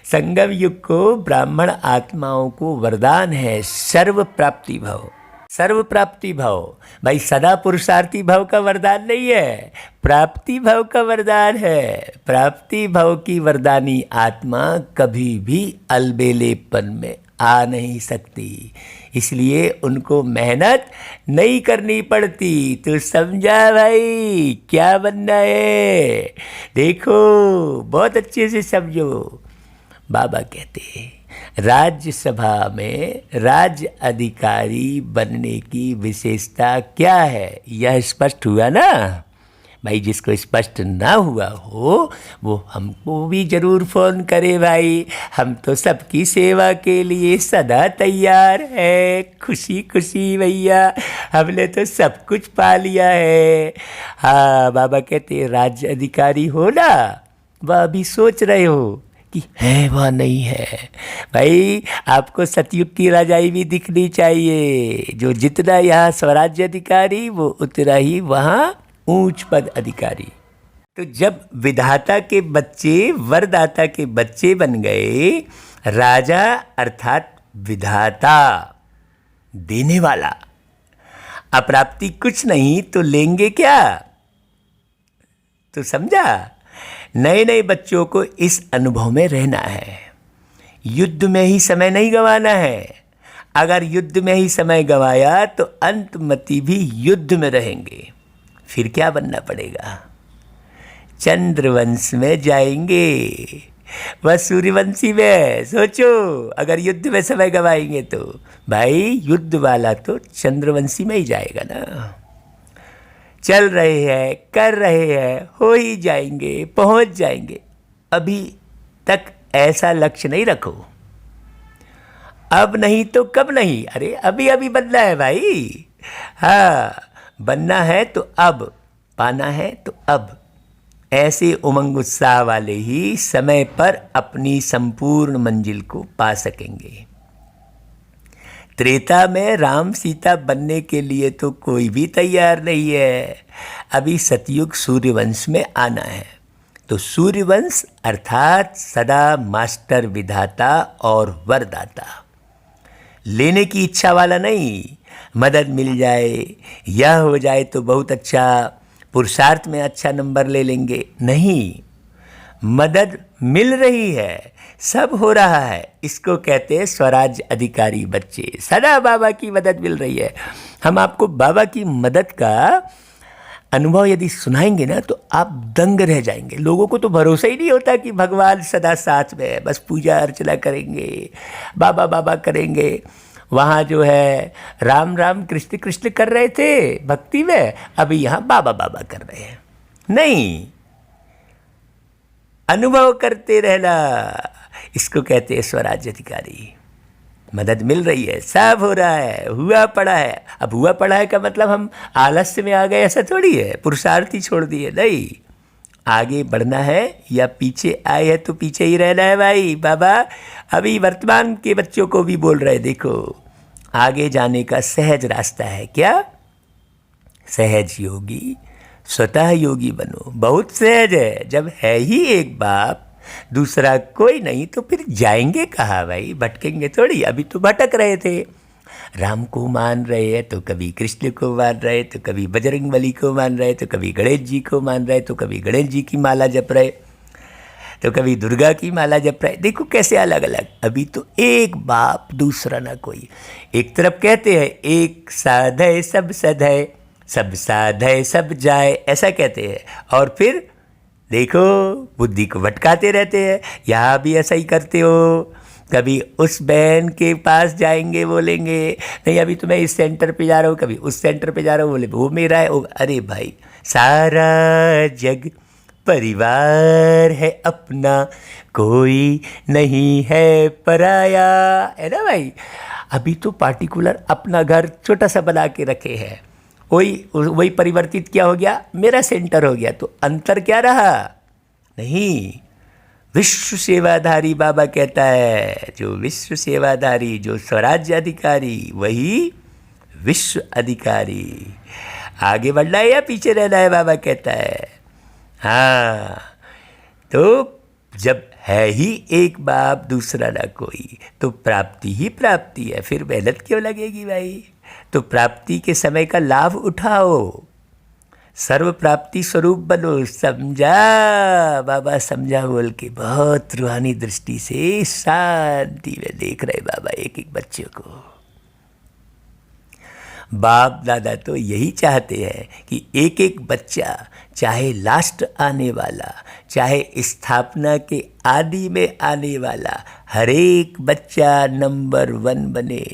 संगम युग को ब्राह्मण आत्माओं को वरदान है सर्व प्राप्ति भव। सर्व प्राप्ति भव भाई, सदा पुरुषार्थी भव का वरदान नहीं है, प्राप्ति भव का वरदान है। प्राप्ति भव की वरदानी आत्मा कभी भी अलबेलेपन में आ नहीं सकती, इसलिए उनको मेहनत नहीं करनी पड़ती। तो समझा भाई क्या बनना है? देखो बहुत अच्छे से समझो। बाबा कहते हैं राज्यसभा में राज्य अधिकारी बनने की विशेषता क्या है? यह स्पष्ट हुआ ना भाई। जिसको स्पष्ट ना हुआ हो वो हमको भी ज़रूर फ़ोन करे भाई। हम तो सबकी सेवा के लिए सदा तैयार है। खुशी खुशी भैया, हमने तो सब कुछ पा लिया है। हाँ, बाबा कहते राज्य अधिकारी हो ना, वह अभी सोच रहे हो कि है वह नहीं है भाई। आपको सतयुग की राजाई भी दिखनी चाहिए। जो जितना यहाँ स्वराज्य अधिकारी वो उतना ही वहाँ ऊंच पद अधिकारी। तो जब विधाता के बच्चे वरदाता के बच्चे बन गए, राजा अर्थात विधाता देने वाला, अप्राप्ति कुछ नहीं तो लेंगे क्या? तो समझा? नए नए बच्चों को इस अनुभव में रहना है। युद्ध में ही समय नहीं गंवाना है। अगर युद्ध में ही समय गंवाया तो अंतमति भी युद्ध में रहेंगे। फिर क्या बनना पड़ेगा? चंद्रवंश में जाएंगे, वह सूर्यवंशी में। सोचो अगर युद्ध में समय गंवाएंगे तो भाई युद्ध वाला तो चंद्रवंशी में ही जाएगा ना। चल रहे हैं, कर रहे हैं, हो ही जाएंगे, पहुंच जाएंगे। अभी तक ऐसा लक्ष्य नहीं रखो। अब नहीं तो कब नहीं, अरे अभी अभी बनना है भाई। हाँ, बनना है तो अब, पाना है तो अब। ऐसे उमंग उत्साह वाले ही समय पर अपनी संपूर्ण मंजिल को पा सकेंगे। त्रेता में राम सीता बनने के लिए तो कोई भी तैयार नहीं है। अभी सतयुग सूर्यवंश में आना है। तो सूर्यवंश अर्थात सदा मास्टर विधाता और वरदाता। लेने की इच्छा वाला नहीं, मदद मिल जाए, यह हो जाए तो बहुत अच्छा, पुरुषार्थ में अच्छा नंबर ले लेंगे, नहीं। मदद मिल रही है, सब हो रहा है, इसको कहते हैं स्वराज्य अधिकारी बच्चे। सदा बाबा की मदद मिल रही है। हम आपको बाबा की मदद का अनुभव यदि सुनाएंगे ना तो आप दंग रह जाएंगे। लोगों को तो भरोसा ही नहीं होता कि भगवान सदा साथ में है। बस पूजा अर्चना करेंगे, बाबा बाबा करेंगे। वहाँ जो है राम राम कृष्ण कृष्ण कर रहे थे भक्ति में, अभी यहाँ बाबा बाबा कर रहे हैं। नहीं, अनुभव करते रहना, इसको कहते हैं स्वराज्य अधिकारी। मदद मिल रही है, सब हो रहा है, हुआ पड़ा है। अब हुआ पड़ा है का मतलब हम आलस्य में आ गए ऐसा थोड़ी है, पुरुषार्थी छोड़ दिए, नहीं। आगे बढ़ना है या पीछे आए हैं तो पीछे ही रहना है भाई। बाबा अभी वर्तमान के बच्चों को भी बोल रहे, देखो आगे जाने का सहज रास्ता है। क्या? सहज योगी, स्वतः योगी बनो। बहुत सहज है। जब है ही एक बाप, दूसरा कोई नहीं, तो फिर जाएंगे कहाँ भाई? भटकेंगे थोड़ी। अभी तो भटक रहे थे, राम को मान रहे हैं तो कभी कृष्ण को मान रहे, तो कभी बजरंगबली को मान रहे, तो कभी गणेश जी को मान रहे, तो कभी गणेश जी की माला जप रहे, तो कभी दुर्गा की माला जप रहे। देखो कैसे अलग अलग। अभी तो एक बाप, दूसरा ना कोई। एक तरफ कहते हैं एक साधय सब सधय, सब साधय सब जाए, ऐसा कहते हैं, और फिर देखो बुद्धि को भटकाते रहते हैं। यहाँ भी ऐसा ही करते हो। कभी उस बहन के पास जाएंगे, बोलेंगे नहीं अभी तो मैं इस सेंटर पे जा रहा हूँ, कभी उस सेंटर पे जा रहा हूँ, बोले वो मेरा है। अरे भाई, सारा जग परिवार है अपना, कोई नहीं है पराया, है ना भाई। अभी तो पार्टिकुलर अपना घर छोटा सा बना के रखे हैं, वही परिवर्तित क्या हो गया, मेरा सेंटर हो गया। तो अंतर क्या रहा? नहीं, विश्व सेवाधारी बाबा कहता है, जो विश्व सेवाधारी, जो स्वराज्य अधिकारी, वही विश्व अधिकारी। आगे बढ़ना है या पीछे रहना है, बाबा कहता है। हाँ, तो जब है ही एक बाप, दूसरा ना कोई, तो प्राप्ति ही प्राप्ति है, फिर मेहनत क्यों लगेगी भाई? तो प्राप्ति के समय का लाभ उठाओ, सर्व प्राप्ति स्वरूप बनो। समझा? बाबा समझा बोल के बहुत रूहानी दृष्टि से शांति में देख रहे बाबा एक एक बच्चे को। बाप दादा तो यही चाहते हैं कि एक एक बच्चा, चाहे लास्ट आने वाला, चाहे स्थापना के आदि में आने वाला, हर एक बच्चा नंबर 1 बने।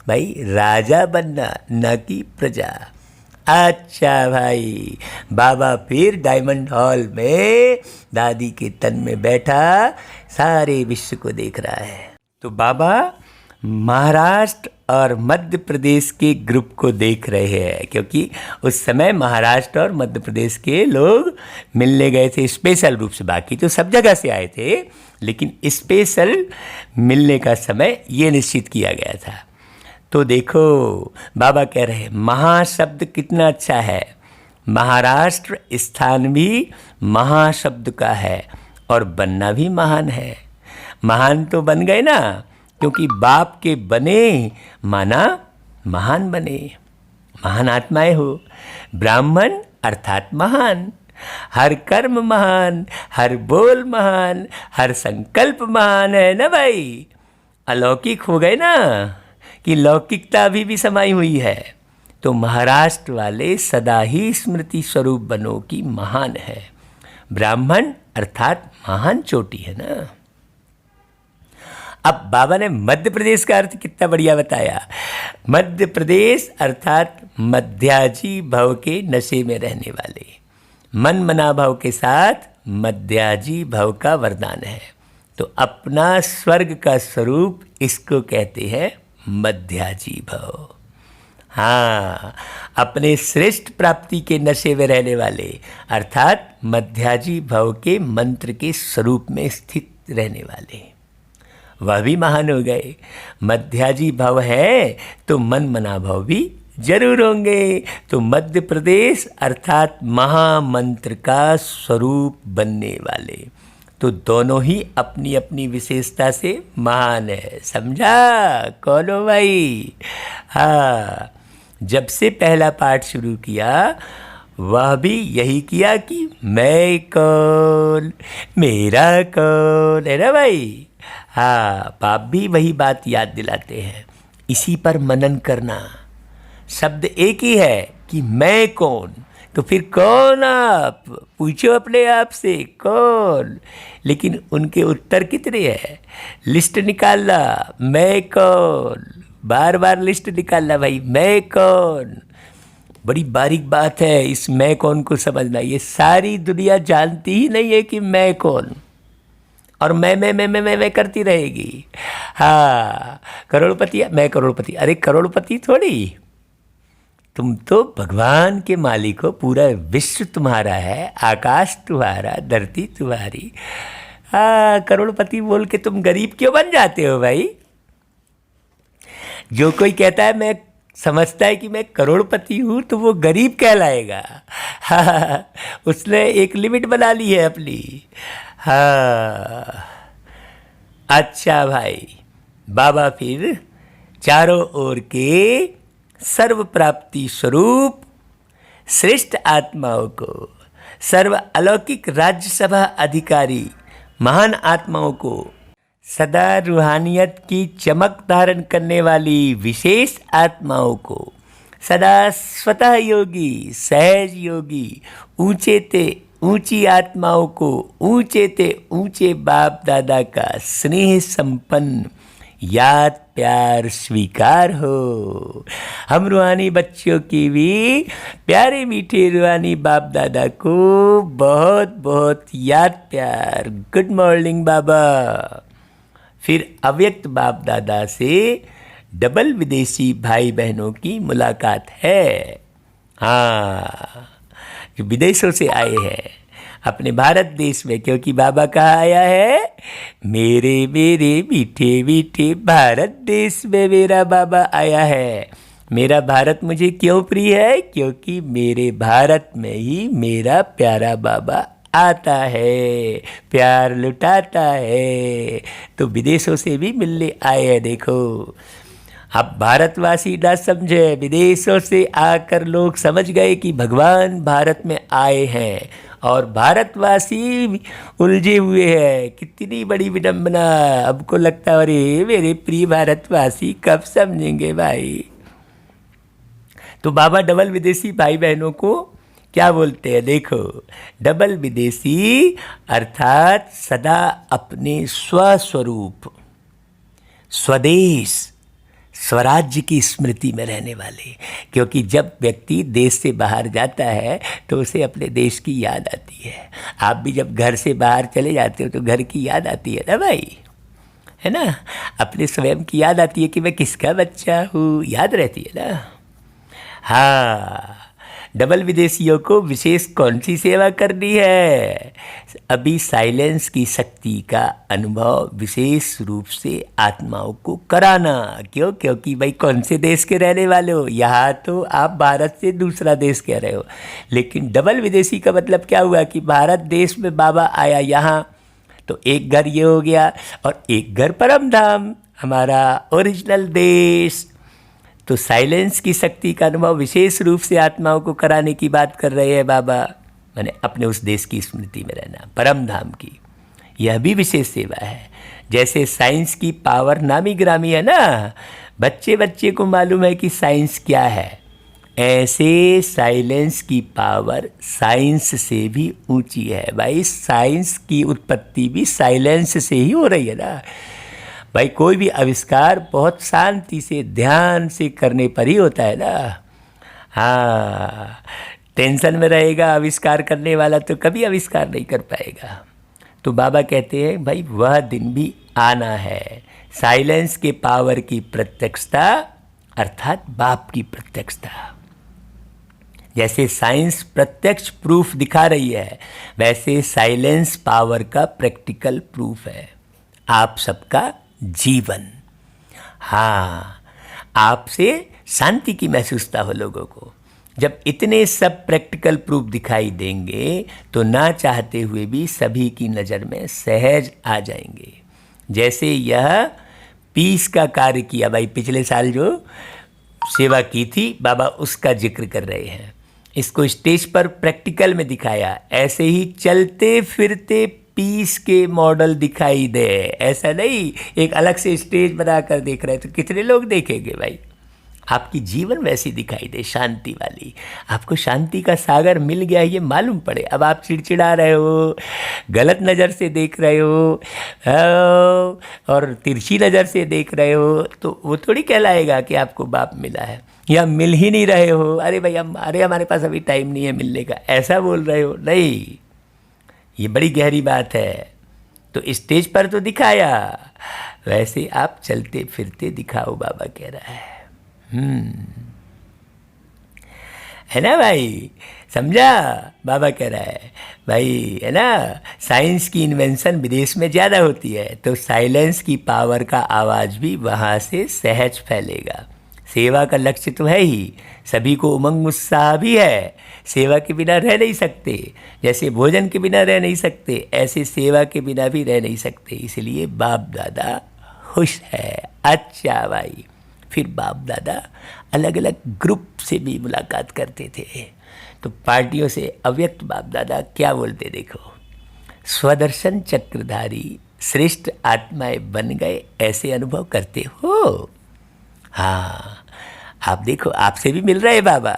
भाई राजा बनना, न कि प्रजा। अच्छा भाई, बाबा फिर डायमंड हॉल में दादी के तन में बैठा सारे विश्व को देख रहा है। तो बाबा महाराष्ट्र और मध्य प्रदेश के ग्रुप को देख रहे हैं, क्योंकि उस समय महाराष्ट्र और मध्य प्रदेश के लोग मिलने गए थे स्पेशल रूप से। बाकी तो सब जगह से आए थे, लेकिन स्पेशल मिलने का समय ये निश्चित किया गया था। तो देखो बाबा कह रहे हैं, महाशब्द कितना अच्छा है। महाराष्ट्र स्थान भी महाशब्द का है और बनना भी महान है। महान तो बन गए ना, क्योंकि बाप के बने माना महान बने, महान आत्माएं हो। ब्राह्मण अर्थात महान, हर कर्म महान, हर बोल महान, हर संकल्प महान है ना भाई। अलौकिक हो गए ना, कि लौकिकता अभी भी समाई हुई है। तो महाराष्ट्र वाले सदा ही स्मृति स्वरूप बनो की महान है। ब्राह्मण अर्थात महान चोटी है ना। अब बाबा ने मध्य प्रदेश का अर्थ कितना बढ़िया बताया। मध्य प्रदेश अर्थात मध्याजी भव के नशे में रहने वाले, मन मना भाव के साथ मध्याजी भव का वरदान है। तो अपना स्वर्ग का स्वरूप इसको कहते हैं मध्याजी भव। हाँ, अपने श्रेष्ठ प्राप्ति के नशे में रहने वाले अर्थात मध्याजी भव के मंत्र के स्वरूप में स्थित रहने वाले, वह भी महान हो गए। मध्याजी भव है तो मन मना भव भी जरूर होंगे। तो मध्य प्रदेश अर्थात महामंत्र का स्वरूप बनने वाले, तो दोनों ही अपनी अपनी विशेषता से महान है। समझा कौन हो भाई? हाँ, जब से पहला पाठ शुरू किया वह भी यही किया कि मैं कौन, मेरा कौन, है ना भाई। हाँ, बाप भी वही बात याद दिलाते हैं। इसी पर मनन करना। शब्द एक ही है कि मैं कौन, तो फिर कौन आप पूछो अपने आप से कौन। लेकिन उनके उत्तर कितने हैं? लिस्ट निकालना, मैं कौन, बार बार लिस्ट निकालना भाई, मैं कौन। बड़ी बारीक बात है इस मैं कौन को समझना। ये सारी दुनिया जानती ही नहीं है कि मैं कौन, और मैं करती रहेगी। हाँ, करोड़पति, मैं करोड़पति। अरे करोड़पति थोड़ी, तुम तो भगवान के मालिक हो। पूरा विश्व तुम्हारा है, आकाश तुम्हारा, धरती तुम्हारी। हाँ, करोड़पति बोल के तुम गरीब क्यों बन जाते हो भाई? जो कोई कहता है मैं समझता है कि मैं करोड़पति हूँ, तो वो गरीब कहलाएगा। हाँ, उसने एक लिमिट बना ली है अपनी। हाँ, अच्छा भाई, बाबा फिर चारों ओर के सर्व प्राप्ति स्वरूप श्रेष्ठ आत्माओं को, सर्व अलौकिक राज्यसभा अधिकारी महान आत्माओं को, सदा रूहानियत की चमक धारण करने वाली विशेष आत्माओं को, सदा स्वतः योगी, सहज योगी, ऊंचे ते ऊंची आत्माओं को, ऊंचे ते ऊंचे बाप दादा का स्नेह संपन्न याद प्यार स्वीकार हो। हम रूहानी बच्चों की भी प्यारे मीठे रूहानी बाप दादा को बहुत बहुत याद प्यार। गुड मॉर्निंग बाबा। फिर अव्यक्त बाप दादा से डबल विदेशी भाई बहनों की मुलाकात है। हाँ, जो विदेशों से आए हैं अपने भारत देश में, क्योंकि बाबा कहाँ आया है? मेरे मेरे मीठे मीठे भारत देश में मेरा बाबा आया है। मेरा भारत मुझे क्यों प्रिय है? क्योंकि मेरे भारत में ही मेरा प्यारा बाबा आता है, प्यार लुटाता है। तो विदेशों से भी मिलने आए हैं। देखो, अब भारतवासी ना समझे, विदेशों से आकर लोग समझ गए कि भगवान भारत में आए हैं और भारतवासी उलझे हुए हैं। कितनी बड़ी विडंबना। अब को लगता है अरे मेरे प्रिय भारतवासी कब समझेंगे भाई। तो बाबा डबल विदेशी भाई बहनों को क्या बोलते हैं? देखो, डबल विदेशी अर्थात सदा अपने स्वस्वरूप, स्वदेश, स्वराज्य की स्मृति में रहने वाले। क्योंकि जब व्यक्ति देश से बाहर जाता है तो उसे अपने देश की याद आती है। आप भी जब घर से बाहर चले जाते हो तो घर की याद आती है ना भाई, है ना? अपने स्वयं की याद आती है कि मैं किसका बच्चा हूँ, याद रहती है ना। हाँ, डबल विदेशियों को विशेष कौन सी सेवा करनी है? अभी साइलेंस की शक्ति का अनुभव विशेष रूप से आत्माओं को कराना। क्यों? क्योंकि भाई कौन से देश के रहने वाले हो? यहाँ तो आप भारत से दूसरा देश कह रहे हो, लेकिन डबल विदेशी का मतलब क्या हुआ कि भारत देश में बाबा आया यहाँ, तो एक घर ये हो गया और एक घर परम धाम, हमारा ओरिजिनल देश। तो साइलेंस की शक्ति का अनुभव विशेष रूप से आत्माओं को कराने की बात कर रहे हैं बाबा। मैंने अपने उस देश की स्मृति में रहना, परम धाम की। यह भी विशेष सेवा है। जैसे साइंस की पावर नामी ग्रामी है ना, बच्चे बच्चे को मालूम है कि साइंस क्या है, ऐसे साइलेंस की पावर साइंस से भी ऊंची है भाई। साइंस की उत्पत्ति भी साइलेंस से ही हो रही है ना भाई। कोई भी आविष्कार बहुत शांति से, ध्यान से करने पर ही होता है ना। हाँ, टेंशन में रहेगा आविष्कार करने वाला तो कभी आविष्कार नहीं कर पाएगा। तो बाबा कहते हैं भाई वह दिन भी आना है। साइलेंस के पावर की प्रत्यक्षता अर्थात बाप की प्रत्यक्षता। जैसे साइंस प्रत्यक्ष प्रूफ दिखा रही है, वैसे साइलेंस पावर का प्रैक्टिकल प्रूफ है आप सबका जीवन। हाँ, आपसे शांति की महसूसता हो लोगों को। जब इतने सब प्रैक्टिकल प्रूफ दिखाई देंगे तो ना चाहते हुए भी सभी की नज़र में सहज आ जाएंगे। जैसे यह पीस का कार्य किया भाई, पिछले साल जो सेवा की थी बाबा, उसका जिक्र कर रहे हैं। इसको स्टेज पर प्रैक्टिकल में दिखाया। ऐसे ही चलते फिरते पीस के मॉडल दिखाई दे, ऐसा नहीं एक अलग से स्टेज बनाकर देख रहे हैं तो कितने लोग देखेंगे भाई। आपकी जीवन वैसी दिखाई दे, शांति वाली। आपको शांति का सागर मिल गया ये मालूम पड़े। अब आप चिड़चिड़ा रहे हो, गलत नज़र से देख रहे हो और तिरछी नज़र से देख रहे हो तो वो थोड़ी कहलाएगा कि आपको बाप मिला है। या मिल ही नहीं रहे हो, अरे भाई हमारे पास अभी टाइम नहीं है मिलने का, ऐसा बोल रहे हो। नहीं, ये बड़ी गहरी बात है। तो स्टेज पर तो दिखाया, वैसे आप चलते फिरते दिखाओ, बाबा कह रहा है। है ना भाई, समझा? बाबा कह रहा है भाई, है ना, साइंस की इन्वेंशन विदेश में ज़्यादा होती है तो साइलेंस की पावर का आवाज़ भी वहाँ से सहज फैलेगा। सेवा का लक्ष्य तो है ही, सभी को उमंग उत्साह भी है। सेवा के बिना रह नहीं सकते, जैसे भोजन के बिना रह नहीं सकते, ऐसे सेवा के बिना भी रह नहीं सकते। इसलिए बाप दादा खुश है। अच्छा भाई, फिर बाप दादा अलग अलग ग्रुप से भी मुलाकात करते थे। तो पार्टियों से अव्यक्त बाप दादा क्या बोलते देखो, स्वदर्शन चक्रधारी श्रेष्ठ आत्माएं बन गए, ऐसे अनुभव करते हो। हाँ, आप देखो, आपसे भी मिल रहे बाबा,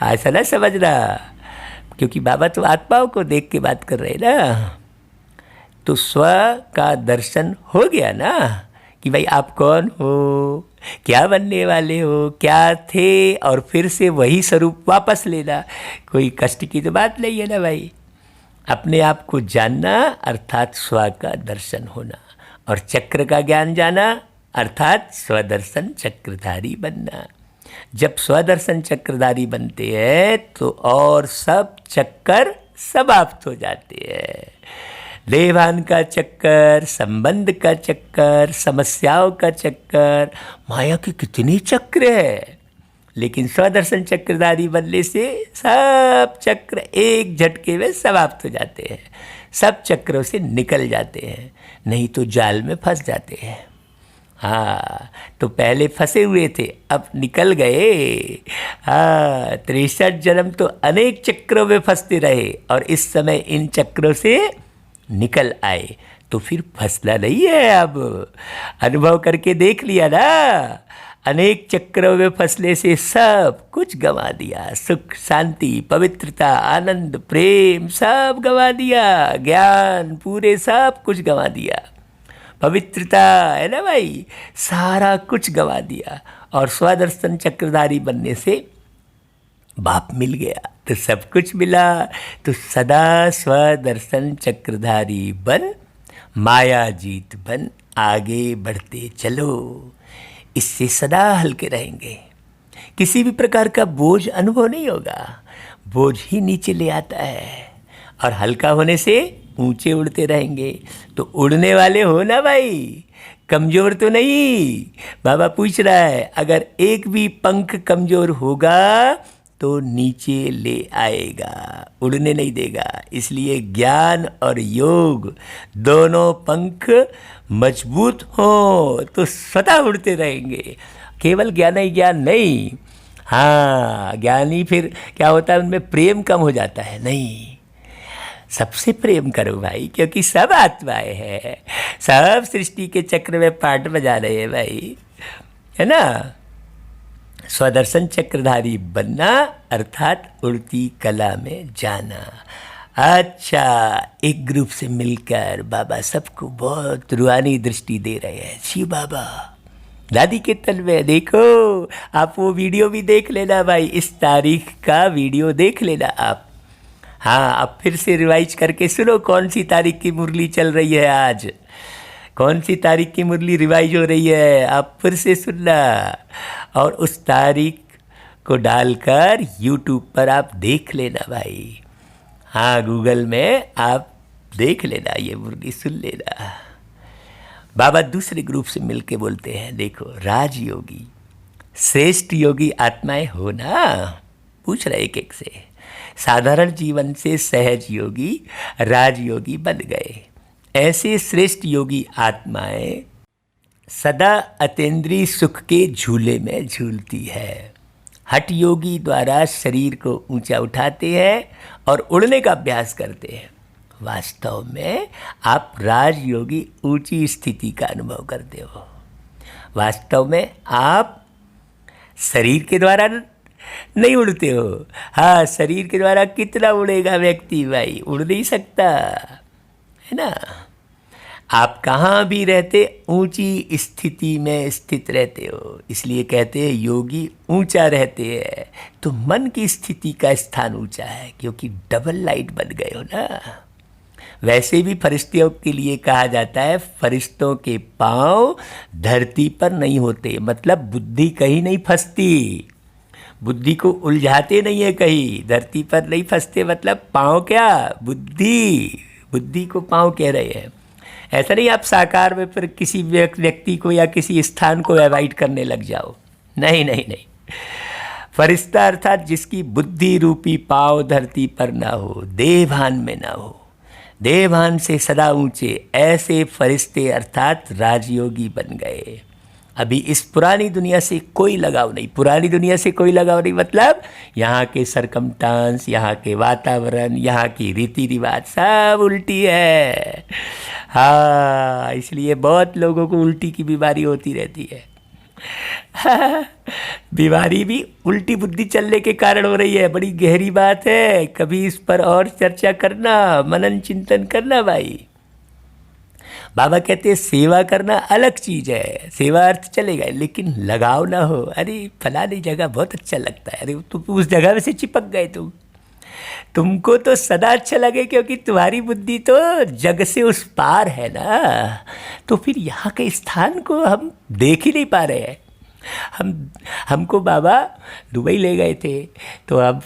ऐसा ना समझना, क्योंकि बाबा तो आत्माओं को देख के बात कर रहे ना। तो स्व का दर्शन हो गया ना कि भाई आप कौन हो, क्या बनने वाले हो, क्या थे, और फिर से वही स्वरूप वापस लेना। कोई कष्ट की तो बात नहीं है ना भाई। अपने आप को जानना अर्थात स्व का दर्शन होना, और चक्र का ज्ञान जाना अर्थात स्वदर्शन चक्रधारी बनना। जब स्वदर्शन चक्रधारी बनते हैं तो और सब चक्कर समाप्त हो जाते हैं। देवान का चक्कर, संबंध का चक्कर, समस्याओं का चक्कर, माया के कितने चक्र है, लेकिन स्वदर्शन चक्रधारी बनने से सब चक्र एक झटके में समाप्त हो जाते हैं, सब चक्रों से निकल जाते हैं, नहीं तो जाल में फंस जाते हैं। हाँ, तो पहले फंसे हुए थे, अब निकल गए। हाँ, 63 जन्म तो अनेक चक्रों में फंसते रहे और इस समय इन चक्रों से निकल आए, तो फिर फंसना नहीं है। अब अनुभव करके देख लिया ना, अनेक चक्रों में फंसने से सब कुछ गंवा दिया, सुख, शांति, पवित्रता, आनंद, प्रेम सब गंवा दिया, ज्ञान पूरे सब कुछ गंवा दिया, पवित्रता है ना भाई, सारा कुछ गंवा दिया। और स्वदर्शन चक्रधारी बनने से बाप मिल गया तो सब कुछ मिला। तो सदा स्वदर्शन चक्रधारी बन, माया जीत बन, आगे बढ़ते चलो, इससे सदा हल्के रहेंगे, किसी भी प्रकार का बोझ अनुभव नहीं होगा, बोझ ही नीचे ले आता है, और हल्का होने से ऊंचे उड़ते रहेंगे। तो उड़ने वाले हो ना भाई, कमज़ोर तो नहीं। बाबा पूछ रहा है, अगर एक भी पंख कमज़ोर होगा तो नीचे ले आएगा, उड़ने नहीं देगा। इसलिए ज्ञान और योग दोनों पंख मजबूत हो तो स्वतः उड़ते रहेंगे, केवल ज्ञान ही ज्ञान नहीं। हाँ, ज्ञानी फिर क्या होता है, उनमें प्रेम कम हो जाता है। नहीं, सबसे प्रेम करो भाई, क्योंकि सब आत्माएं हैं, सब सृष्टि के चक्र में पार्ट बजा रहे हैं भाई, है ना। स्वदर्शन चक्रधारी बनना अर्थात उड़ती कला में जाना। अच्छा, एक ग्रुप से मिलकर बाबा सबको बहुत रूहानी दृष्टि दे रहे हैं। शिव बाबा दादी के तन में देखो, आप वो वीडियो भी देख लेना भाई, इस तारीख का वीडियो देख लेना आप। हाँ, अब फिर से रिवाइज करके सुनो कौन सी तारीख की मुरली चल रही है आज, कौन सी तारीख की मुरली रिवाइज हो रही है, आप फिर से सुनना। और उस तारीख को डालकर यूट्यूब पर आप देख लेना भाई। हाँ, गूगल में आप देख लेना, ये मुरली सुन लेना। बाबा दूसरे ग्रुप से मिलके बोलते हैं, देखो राजयोगी श्रेष्ठ योगी आत्माएं हो ना, पूछ रहे एक एक से। साधारण जीवन से सहज योगी राजयोगी बन गए। ऐसे श्रेष्ठ योगी आत्माएं सदा अतीन्द्रिय सुख के झूले में झूलती है। हठ योगी द्वारा शरीर को ऊंचा उठाते हैं और उड़ने का अभ्यास करते हैं। वास्तव में आप राजयोगी ऊंची स्थिति का अनुभव करते हो। वास्तव में आप शरीर के द्वारा नहीं उड़ते हो। हाँ, शरीर के द्वारा कितना उड़ेगा व्यक्ति भाई, उड़ नहीं सकता, है ना। आप कहाँ भी रहते ऊंची स्थिति में स्थित रहते हो, इसलिए कहते हैं योगी ऊंचा रहते हैं। तो मन की स्थिति का स्थान ऊंचा है, क्योंकि डबल लाइट बन गए हो ना। वैसे भी फरिश्तों के लिए कहा जाता है, फरिश्तों के पाँव धरती पर नहीं होते, मतलब बुद्धि कहीं नहीं फंसती, बुद्धि को उलझाते नहीं है कहीं, धरती पर नहीं फंसते, मतलब पाँव क्या, बुद्धि को पाँव कह रहे हैं। ऐसा नहीं आप साकार में फिर किसी व्यक्ति को या किसी स्थान को अवॉइड करने लग जाओ, नहीं नहीं नहीं। फरिश्ता अर्थात जिसकी बुद्धि रूपी पाँव धरती पर ना हो, देवभान में ना हो, देवभान से सदा ऊंचे, ऐसे फरिश्ते अर्थात राजयोगी बन गए। अभी इस पुरानी दुनिया से कोई लगाव नहीं, पुरानी दुनिया से कोई लगाव नहीं, मतलब यहाँ के सरकमस्टांस, यहाँ के वातावरण, यहाँ की रीति रिवाज सब उल्टी है। हाँ, इसलिए बहुत लोगों को उल्टी की बीमारी होती रहती है। बीमारी भी उल्टी बुद्धि चलने के कारण हो रही है। बड़ी गहरी बात है, कभी इस पर और चर्चा करना, मनन चिंतन करना भाई। बाबा कहते हैं सेवा करना अलग चीज़ है, सेवा अर्थ चलेगा, लेकिन लगाव ना हो। अरे फलानी जगह बहुत अच्छा लगता है, अरे तुम उस जगह में से चिपक गए, तुमको तो सदा अच्छा लगे, क्योंकि तुम्हारी बुद्धि तो जग से उस पार है ना। तो फिर यहाँ के स्थान को हम देख ही नहीं पा रहे हैं। हमको बाबा दुबई ले गए थे, तो अब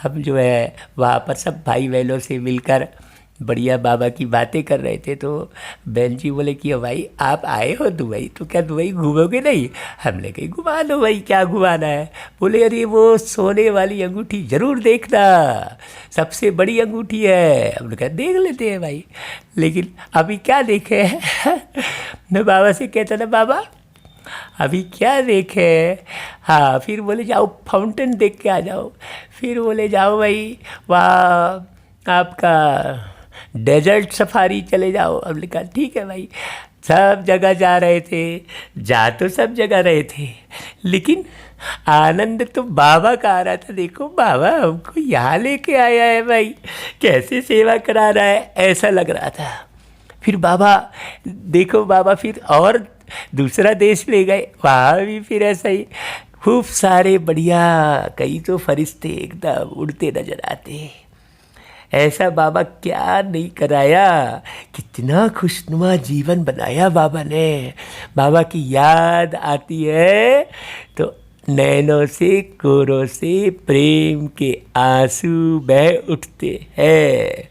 हम जो है वहाँ पर सब भाई बहनों से मिलकर बढ़िया बाबा की बातें कर रहे थे। तो बहन जी बोले कि भाई आप आए हो दुबई, तो क्या दुबई घूमोगे नहीं? हमने कही घुमा दो भाई, क्या घुमाना है? बोले अरे वो सोने वाली अंगूठी ज़रूर देखना, सबसे बड़ी अंगूठी है। हमने कहा देख लेते हैं भाई, लेकिन अभी क्या देखे? मैं बाबा से कहता था बाबा अभी क्या देखे? हाँ, फिर बोले जाओ फाउंटेन देख के आ जाओ। फिर बोले जाओ भाई वहाँ आपका डेजर्ट सफारी चले जाओ। हमने कहा ठीक है भाई। सब जगह जा रहे थे, जा तो सब जगह रहे थे, लेकिन आनंद तो बाबा का आ रहा था। देखो बाबा हमको यहाँ लेके आया है भाई, कैसे सेवा करा रहा है, ऐसा लग रहा था। फिर बाबा देखो बाबा फिर और दूसरा देश ले गए, वहाँ भी फिर ऐसा ही खूब सारे बढ़िया, कई तो फरिश्ते एकदम उड़ते नजर आते। ऐसा बाबा क्या नहीं कराया, कितना खुशनुमा जीवन बनाया बाबा ने। बाबा की याद आती है तो नैनों से कोरों से प्रेम के आंसू बह उठते हैं।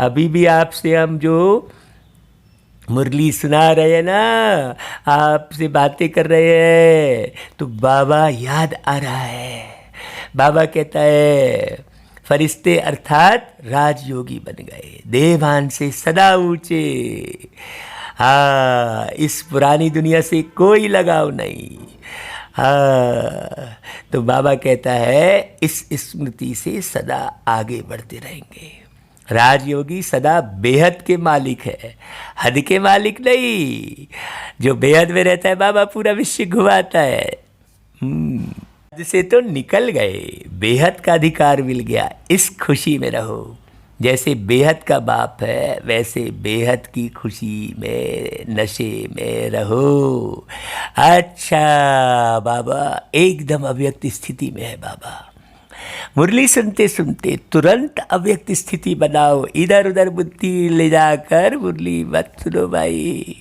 अभी भी आपसे हम जो मुरली सुना रहे हैं ना, आपसे बातें कर रहे हैं, तो बाबा याद आ रहा है। बाबा कहता है फरिश्ते अर्थात राजयोगी बन गए, देवान से सदा ऊंचे। हाँ, इस पुरानी दुनिया से कोई लगाव नहीं। हाँ, तो बाबा कहता है इस स्मृति से सदा आगे बढ़ते रहेंगे। राजयोगी सदा बेहद के मालिक है, हद के मालिक नहीं। जो बेहद में रहता है बाबा पूरा विश्व घुमाता है। हद से तो निकल गए, बेहद का अधिकार मिल गया, इस खुशी में रहो। जैसे बेहद का बाप है वैसे बेहद की खुशी में, नशे में रहो। अच्छा बाबा एकदम अव्यक्त स्थिति में है बाबा। मुरली सुनते सुनते तुरंत अव्यक्त स्थिति बनाओ, इधर उधर बुद्धि ले जाकर मुरली मत सुनो भाई।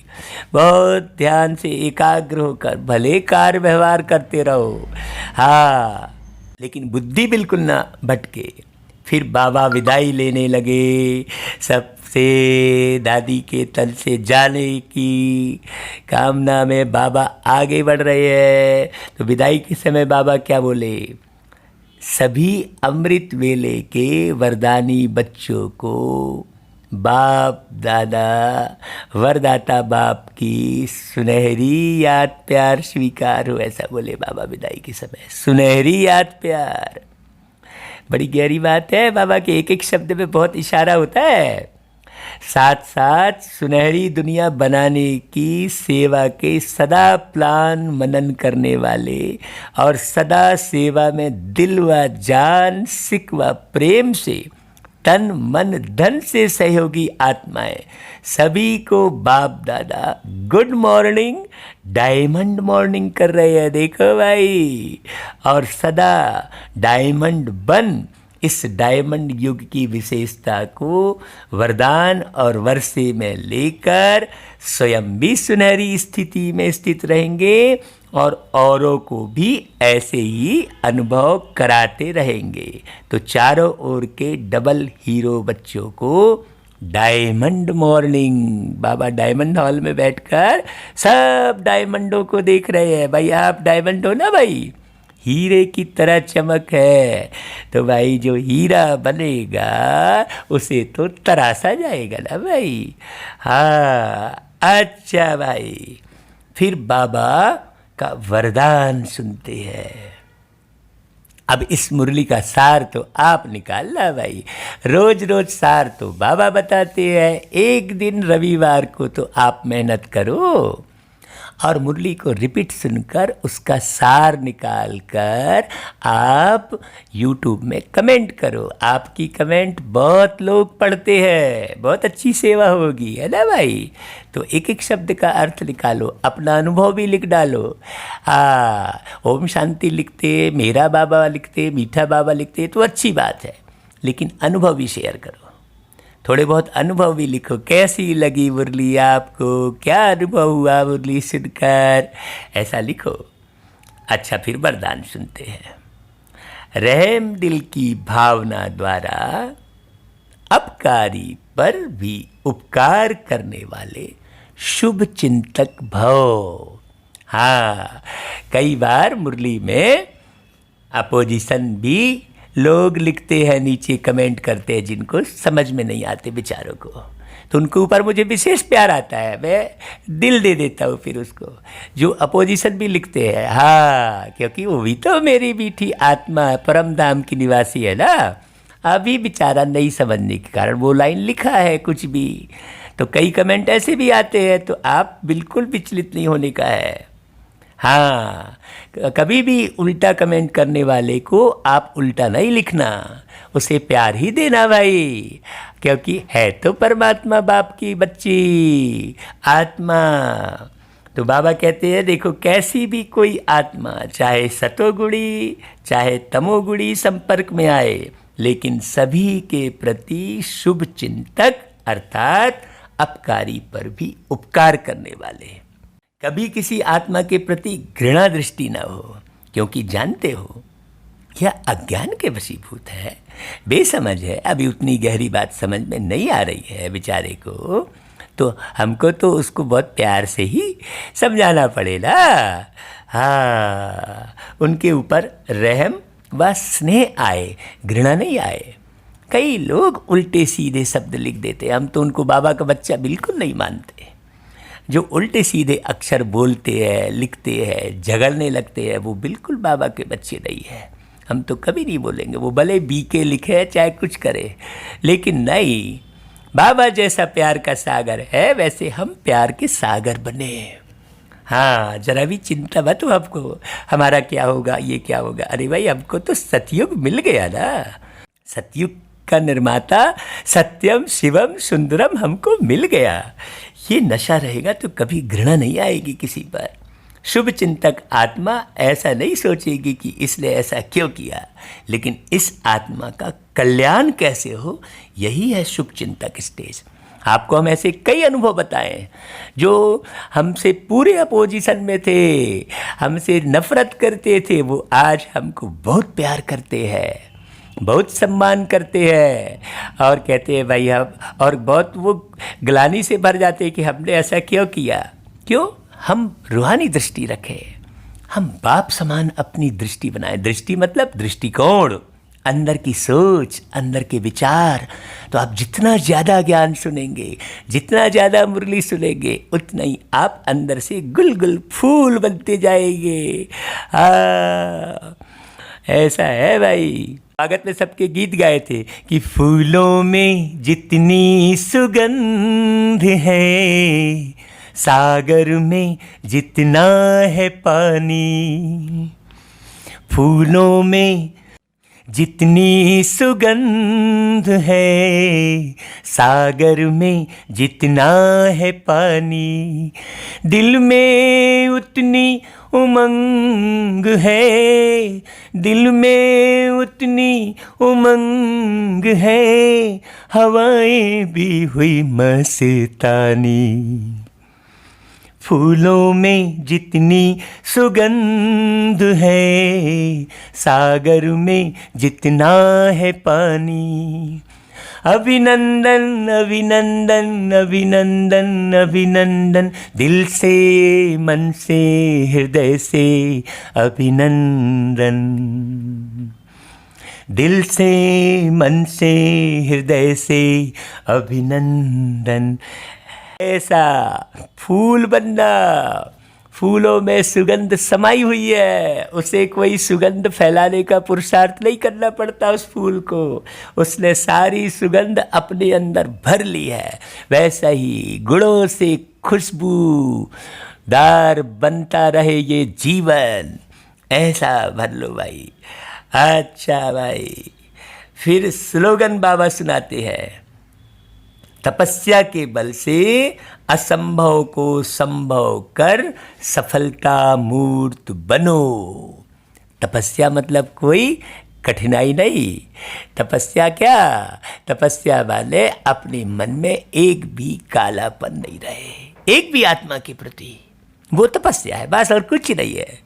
बहुत ध्यान से एकाग्र होकर भले कार्य व्यवहार करते रहो, हाँ, लेकिन बुद्धि बिल्कुल ना भटके। फिर बाबा विदाई लेने लगे सबसे, दादी के तन से जाने की कामना में बाबा आगे बढ़ रहे हैं। तो विदाई के समय बाबा क्या बोले? सभी अमृत वेले के वरदानी बच्चों को बाप दादा वरदाता बाप की सुनहरी याद प्यार स्वीकार हो, ऐसा बोले बाबा विदाई के समय। सुनहरी याद प्यार, बड़ी गहरी बात है। बाबा के एक एक शब्द में बहुत इशारा होता है। साथ साथ सुनहरी दुनिया बनाने की सेवा के सदा प्लान मनन करने वाले और सदा सेवा में दिल व जान सिक व प्रेम से तन मन धन से सहयोगी आत्माएं सभी को बाप दादा गुड मॉर्निंग, डायमंड मॉर्निंग कर रहे हैं। देखो भाई, और सदा डायमंड बन इस डायमंड युग की विशेषता को वरदान और वर्षे में लेकर स्वयं भी सुनहरी स्थिति में स्थित रहेंगे और औरों को भी ऐसे ही अनुभव कराते रहेंगे। तो चारों ओर के डबल हीरो बच्चों को डायमंड मॉर्निंग, बाबा डायमंड हॉल में बैठकर सब डायमंडों को देख रहे हैं। भाई आप डायमंड हो ना भाई, हीरे की तरह चमक है। तो भाई जो हीरा बनेगा उसे तो तराशा जाएगा ना भाई। हाँ, अच्छा भाई, फिर बाबा का वरदान सुनते हैं। अब इस मुरली का सार तो आप निकालना भाई। रोज रोज सार तो बाबा बताते हैं, एक दिन रविवार को तो आप मेहनत करो और मुरली को रिपीट सुनकर उसका सार निकाल कर आप YouTube में कमेंट करो। आपकी कमेंट बहुत लोग पढ़ते हैं, बहुत अच्छी सेवा होगी, है ना भाई। तो एक एक शब्द का अर्थ निकालो, अपना अनुभव भी लिख डालो। ओम शांति लिखते, मेरा बाबा लिखते, मीठा बाबा लिखते तो अच्छी बात है, लेकिन अनुभव भी शेयर करो। थोड़े बहुत अनुभव भी लिखो, कैसी लगी मुरली आपको, क्या अनुभव हुआ मुरली सुनकर, ऐसा लिखो। अच्छा, फिर वरदान सुनते हैं। रहम दिल की भावना द्वारा अपकारी पर भी उपकार करने वाले शुभ चिंतक भव। हाँ, कई बार मुरली में अपोजिशन भी लोग लिखते हैं, नीचे कमेंट करते हैं, जिनको समझ में नहीं आते बेचारों को, तो उनके ऊपर मुझे विशेष प्यार आता है, मैं दिल दे देता हूँ फिर उसको, जो अपोजिशन भी लिखते हैं। हाँ, क्योंकि वो भी तो मेरी मीठी आत्मा परम धाम की निवासी है ना। अभी बेचारा नहीं समझने के कारण वो लाइन लिखा है कुछ भी, तो कई कमेंट ऐसे भी आते हैं, तो आप बिल्कुल विचलित नहीं होने का है। हाँ, कभी भी उल्टा कमेंट करने वाले को आप उल्टा नहीं लिखना, उसे प्यार ही देना भाई, क्योंकि है तो परमात्मा बाप की बच्ची आत्मा। तो बाबा कहते हैं देखो, कैसी भी कोई आत्मा चाहे सतोगुणी चाहे तमोगुणी संपर्क में आए, लेकिन सभी के प्रति शुभ चिंतक अर्थात अपकारी पर भी उपकार करने वाले। कभी किसी आत्मा के प्रति घृणा दृष्टि न हो, क्योंकि जानते हो यह अज्ञान के वशीभूत है, बेसमझ है, अभी उतनी गहरी बात समझ में नहीं आ रही है बेचारे को, तो हमको तो उसको बहुत प्यार से ही समझाना पड़ेगा। हाँ, उनके ऊपर रहम व स्नेह आए, घृणा नहीं आए। कई लोग उल्टे सीधे शब्द लिख देते, हम तो उनको बाबा का बच्चा बिल्कुल नहीं मानते। जो उल्टे सीधे अक्षर बोलते हैं, लिखते हैं, झगड़ने लगते हैं, वो बिल्कुल बाबा के बच्चे नहीं है। हम तो कभी नहीं बोलेंगे, वो भले बीके लिखे चाहे कुछ करे, लेकिन नहीं, बाबा जैसा प्यार का सागर है वैसे हम प्यार के सागर बने। हाँ, जरा भी चिंता मत हो आपको, हमारा क्या होगा, ये क्या होगा। अरे भाई, हमको तो सतयुग मिल गया ना, सतयुग का निर्माता सत्यम शिवम सुंदरम हमको मिल गया। ये नशा रहेगा तो कभी घृणा नहीं आएगी किसी पर। शुभ चिंतक आत्मा ऐसा नहीं सोचेगी कि इसने ऐसा क्यों किया, लेकिन इस आत्मा का कल्याण कैसे हो, यही है शुभ चिंतक स्टेज। आपको हम ऐसे कई अनुभव बताएं, जो हमसे पूरे अपोजिशन में थे, हमसे नफरत करते थे, वो आज हमको बहुत प्यार करते हैं, बहुत सम्मान करते हैं और कहते हैं भाई हम, और बहुत वो ग्लानि से भर जाते हैं कि हमने ऐसा क्यों किया। क्यों? हम रूहानी दृष्टि रखें, हम बाप समान अपनी दृष्टि बनाएं। दृष्टि मतलब दृष्टिकोण, अंदर की सोच, अंदर के विचार। तो आप जितना ज़्यादा ज्ञान सुनेंगे, जितना ज़्यादा मुरली सुनेंगे, उतना ही आप अंदर से गुलगुल फूल बनते जाएंगे। हाँ, ऐसा है भाई। स्वागत में सबके गीत गाए थे कि फूलों में जितनी सुगंध है, सागर में जितना है पानी। फूलों में जितनी सुगंध है, सागर में जितना है पानी। दिल में उतनी उमंग है, दिल में उतनी उमंग है, हवाएं भी हुई मस्तानी। फूलों में जितनी सुगंध है, सागर में जितना है पानी। अभिनंदन अभिनंदन अभिनंदन अभिनंदन, दिल से मन से हृदय से अभिनंदन। दिल से मन से हृदय से अभिनंदन। ऐसा फूल बनना, फूलों में सुगंध समाई हुई है, उसे कोई सुगंध फैलाने का पुरुषार्थ नहीं करना पड़ता उस फूल को, उसने सारी सुगंध अपने अंदर भर ली है। वैसा ही गुणों से खुशबूदार बनता रहे ये जीवन, ऐसा भर लो भाई। अच्छा भाई, फिर स्लोगन बाबा सुनाते हैं, तपस्या के बल से असंभव को संभव कर सफलता मूर्त बनो। तपस्या मतलब कोई कठिनाई नहीं। तपस्या क्या? तपस्या वाले अपने मन में एक भी कालापन नहीं रहे, एक भी आत्मा के प्रति। वो तपस्या है, बस और कुछ नहीं है।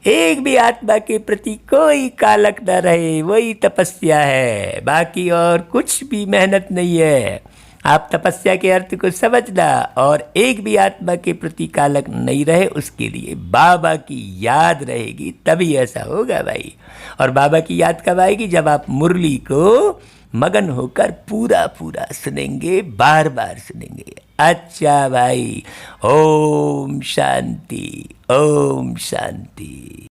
एक भी आत्मा के प्रति कोई कालक न रहे, वही तपस्या है, बाकी और कुछ भी मेहनत नहीं है। आप तपस्या के अर्थ को समझना, और एक भी आत्मा के प्रति कालक नहीं रहे, उसके लिए बाबा की याद रहेगी, तभी ऐसा होगा भाई। और बाबा की याद कब आएगी? जब आप मुरली को मगन होकर पूरा पूरा सुनेंगे, बार बार सुनेंगे। अच्छा भाई, ओम शांति, ओम शांति।